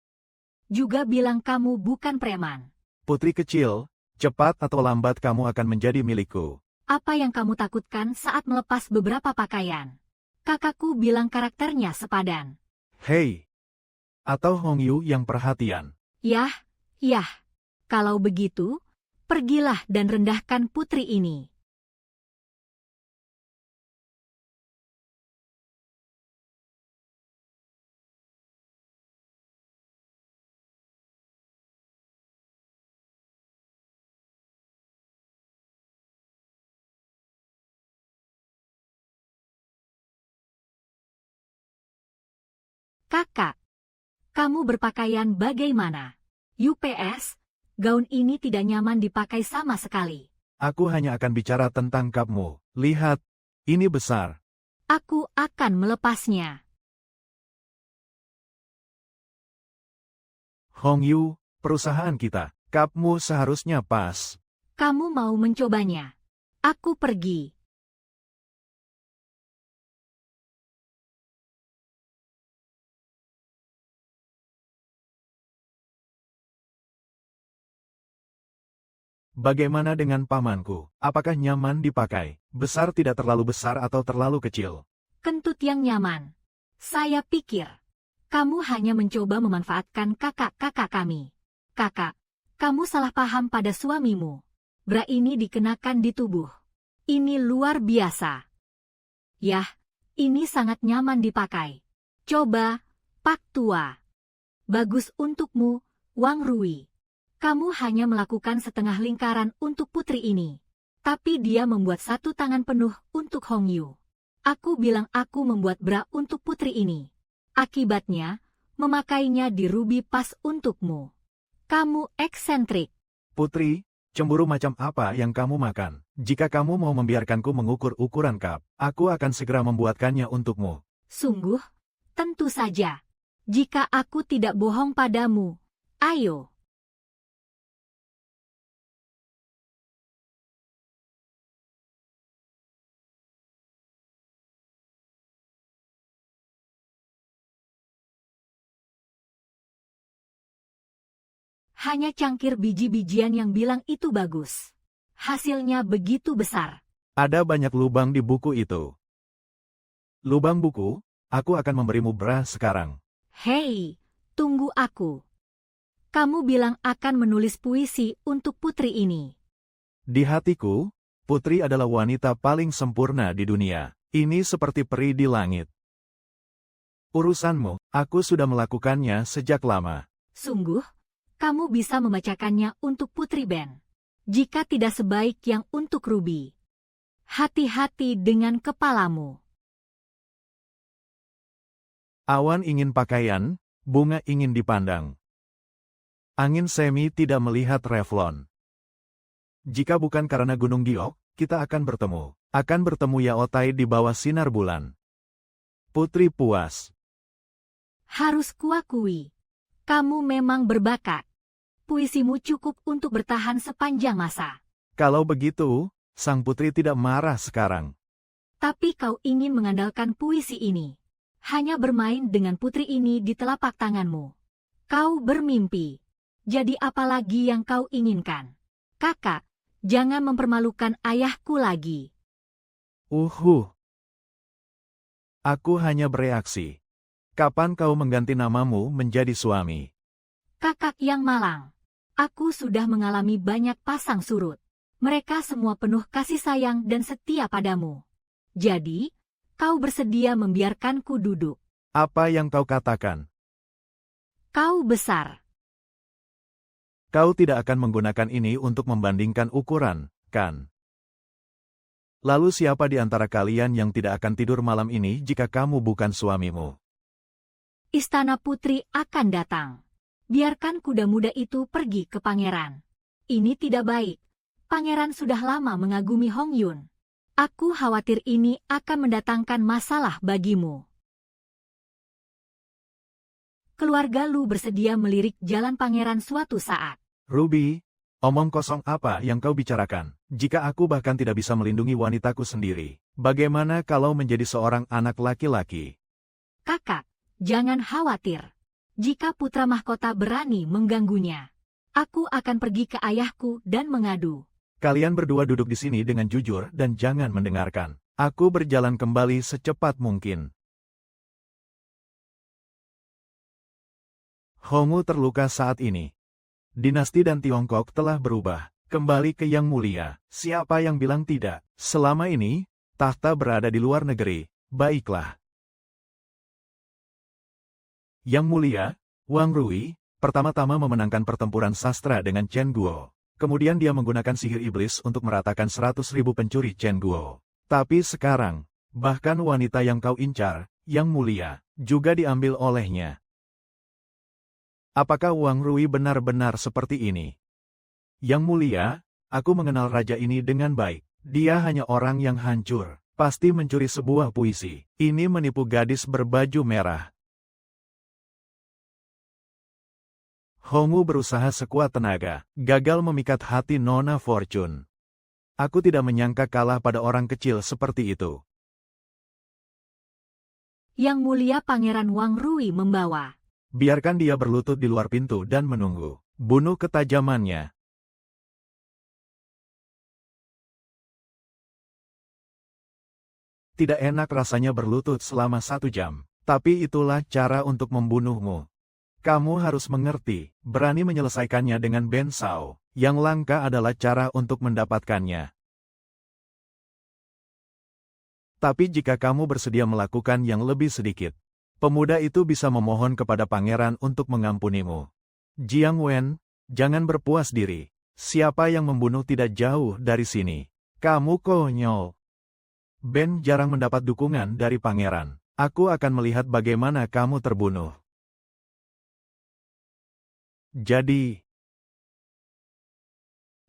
Juga bilang kamu bukan preman. Putri kecil, cepat atau lambat kamu akan menjadi milikku. Apa yang kamu takutkan saat melepas beberapa pakaian? Kakakku bilang karakternya sepadan. Hei! Atau Hong Yu yang perhatian. Yah. Kalau begitu, pergilah dan rendahkan putri ini. Kakak, kamu berpakaian bagaimana? UPS, gaun ini tidak nyaman dipakai sama sekali. Aku hanya akan bicara tentang kapmu. Lihat, ini besar. Aku akan melepasnya. Hong Yu, perusahaan kita, kapmu seharusnya pas. Kamu mau mencobanya? Aku pergi. Bagaimana dengan pamanku? Apakah nyaman dipakai? Besar tidak terlalu besar atau terlalu kecil? Kentut yang nyaman. Saya pikir, kamu hanya mencoba memanfaatkan kakak-kakak kami. Kakak, kamu salah paham pada suamimu. Bra ini dikenakan di tubuh. Ini luar biasa. Yah, ini sangat nyaman dipakai. Coba, Pak Tua. Bagus untukmu, Wang Rui. Kamu hanya melakukan setengah lingkaran untuk putri ini. Tapi dia membuat satu tangan penuh untuk Hong Yu. Aku bilang aku membuat bra untuk putri ini. Akibatnya, memakainya di ruby pas untukmu. Kamu eksentrik. Putri, cemburu macam apa yang kamu makan? Jika kamu mau membiarkanku mengukur ukuran cup, aku akan segera membuatkannya untukmu. Sungguh? Tentu saja. Jika aku tidak bohong padamu. Ayo. Hanya cangkir biji-bijian yang bilang itu bagus. Hasilnya begitu besar. Ada banyak lubang di buku itu. Lubang buku, aku akan memberimu bra sekarang. Hei, tunggu aku. Kamu bilang akan menulis puisi untuk putri ini. Di hatiku, putri adalah wanita paling sempurna di dunia. Ini seperti peri di langit. Urusanmu, aku sudah melakukannya sejak lama. Sungguh? Kamu bisa membacakannya untuk Putri Ben. Jika tidak sebaik yang untuk Ruby. Hati-hati dengan kepalamu. Awan ingin pakaian, bunga ingin dipandang. Angin semi tidak melihat Revlon. Jika bukan karena Gunung Giok, kita akan bertemu. Akan bertemu Yaotai di bawah sinar bulan. Putri puas. Harus kuakui. Kamu memang berbakat. Puisimu cukup untuk bertahan sepanjang masa. Kalau begitu, sang putri tidak marah sekarang. Tapi kau ingin mengandalkan puisi ini. Hanya bermain dengan putri ini di telapak tanganmu. Kau bermimpi. Jadi apa lagi yang kau inginkan? Kakak, jangan mempermalukan ayahku lagi. Aku hanya bereaksi. Kapan kau mengganti namamu menjadi suami? Kakak yang malang. Aku sudah mengalami banyak pasang surut. Mereka semua penuh kasih sayang dan setia padamu. Jadi, kau bersedia membiarkanku duduk. Apa yang kau katakan? Kau besar. Kau tidak akan menggunakan ini untuk membandingkan ukuran, kan? Lalu siapa di antara kalian yang tidak akan tidur malam ini jika kamu bukan suamimu? Istana putri akan datang. Biarkan kuda muda itu pergi ke pangeran. Ini tidak baik. Pangeran sudah lama mengagumi Hong Yun. Aku khawatir ini akan mendatangkan masalah bagimu. Keluarga Lu bersedia melirik jalan pangeran suatu saat. Ruby, omong kosong apa yang kau bicarakan? Jika aku bahkan tidak bisa melindungi wanitaku sendiri, bagaimana kalau menjadi seorang anak laki-laki? Kakak, jangan khawatir. Jika putra mahkota berani mengganggunya, aku akan pergi ke ayahku dan mengadu. Kalian berdua duduk di sini dengan jujur dan jangan mendengarkan. Aku berjalan kembali secepat mungkin. Hongu terluka saat ini. Dinasti dan Tiongkok telah berubah. Kembali ke Yang Mulia. Siapa yang bilang tidak? Selama ini, tahta berada di luar negeri. Baiklah. Yang Mulia, Wang Rui, pertama-tama memenangkan pertempuran sastra dengan Chen Guo. Kemudian dia menggunakan sihir iblis untuk meratakan 100.000 pencuri Chen Guo. Tapi sekarang, bahkan wanita yang kau incar, Yang Mulia, juga diambil olehnya. Apakah Wang Rui benar-benar seperti ini? Yang Mulia, aku mengenal raja ini dengan baik. Dia hanya orang yang hancur, pasti mencuri sebuah puisi. Ini menipu gadis berbaju merah. Hongu berusaha sekuat tenaga, gagal memikat hati Nona Fortune. Aku tidak menyangka kalah pada orang kecil seperti itu. Yang Mulia Pangeran Wang Rui membawa. Biarkan dia berlutut di luar pintu dan menunggu. Bunuh ketajamannya. Tidak enak rasanya berlutut selama 1 jam, tapi itulah cara untuk membunuhmu. Kamu harus mengerti, berani menyelesaikannya dengan Ben Sao. Yang langka adalah cara untuk mendapatkannya. Tapi jika kamu bersedia melakukan yang lebih sedikit, pemuda itu bisa memohon kepada pangeran untuk mengampunimu. Jiang Wen, jangan berpuas diri. Siapa yang membunuh tidak jauh dari sini. Kamu konyol. Ben jarang mendapat dukungan dari pangeran. Aku akan melihat bagaimana kamu terbunuh. Jadi,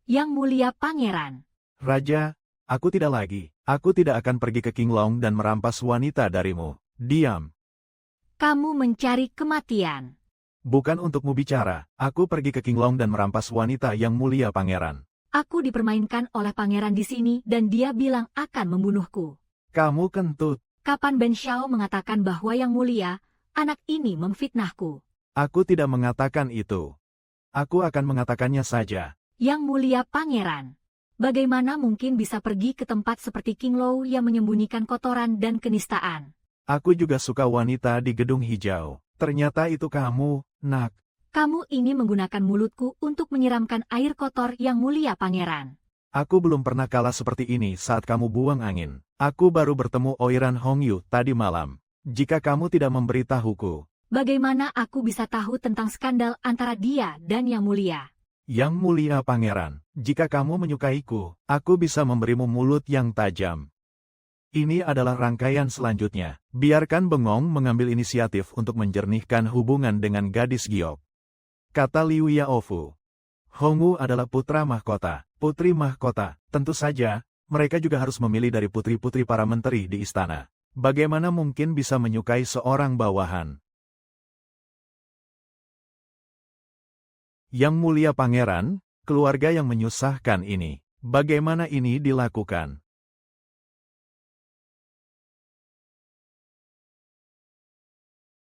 Yang Mulia Pangeran. Raja, aku tidak lagi. Aku tidak akan pergi ke Qinglong dan merampas wanita darimu. Diam. Kamu mencari kematian. Bukan untukmu bicara. Aku pergi ke Qinglong dan merampas wanita yang mulia pangeran. Aku dipermainkan oleh pangeran di sini dan dia bilang akan membunuhku. Kamu kentut. Kapan Ben Xiao mengatakan bahwa Yang Mulia, anak ini memfitnahku? Aku tidak mengatakan itu. Aku akan mengatakannya saja. Yang Mulia Pangeran. Bagaimana mungkin bisa pergi ke tempat seperti Qinglou yang menyembunyikan kotoran dan kenistaan? Aku juga suka wanita di gedung hijau. Ternyata itu kamu, nak. Kamu ini menggunakan mulutku untuk menyiramkan air kotor Yang Mulia Pangeran. Aku belum pernah kalah seperti ini saat kamu buang angin. Aku baru bertemu Oiran Hongyu tadi malam. Jika kamu tidak memberitahuku, Bagaimana aku bisa tahu tentang skandal antara dia dan Yang Mulia? Yang Mulia Pangeran, jika kamu menyukaiku, aku bisa memberimu mulut yang tajam. Ini adalah rangkaian selanjutnya. Biarkan Bengong mengambil inisiatif untuk menjernihkan hubungan dengan gadis Giok. Kata Liu Yaofu. Hongwu adalah putra mahkota, putri mahkota. Tentu saja, mereka juga harus memilih dari putri-putri para menteri di istana. Bagaimana mungkin bisa menyukai seorang bawahan? Yang Mulia Pangeran, keluarga yang menyusahkan ini. Bagaimana ini dilakukan?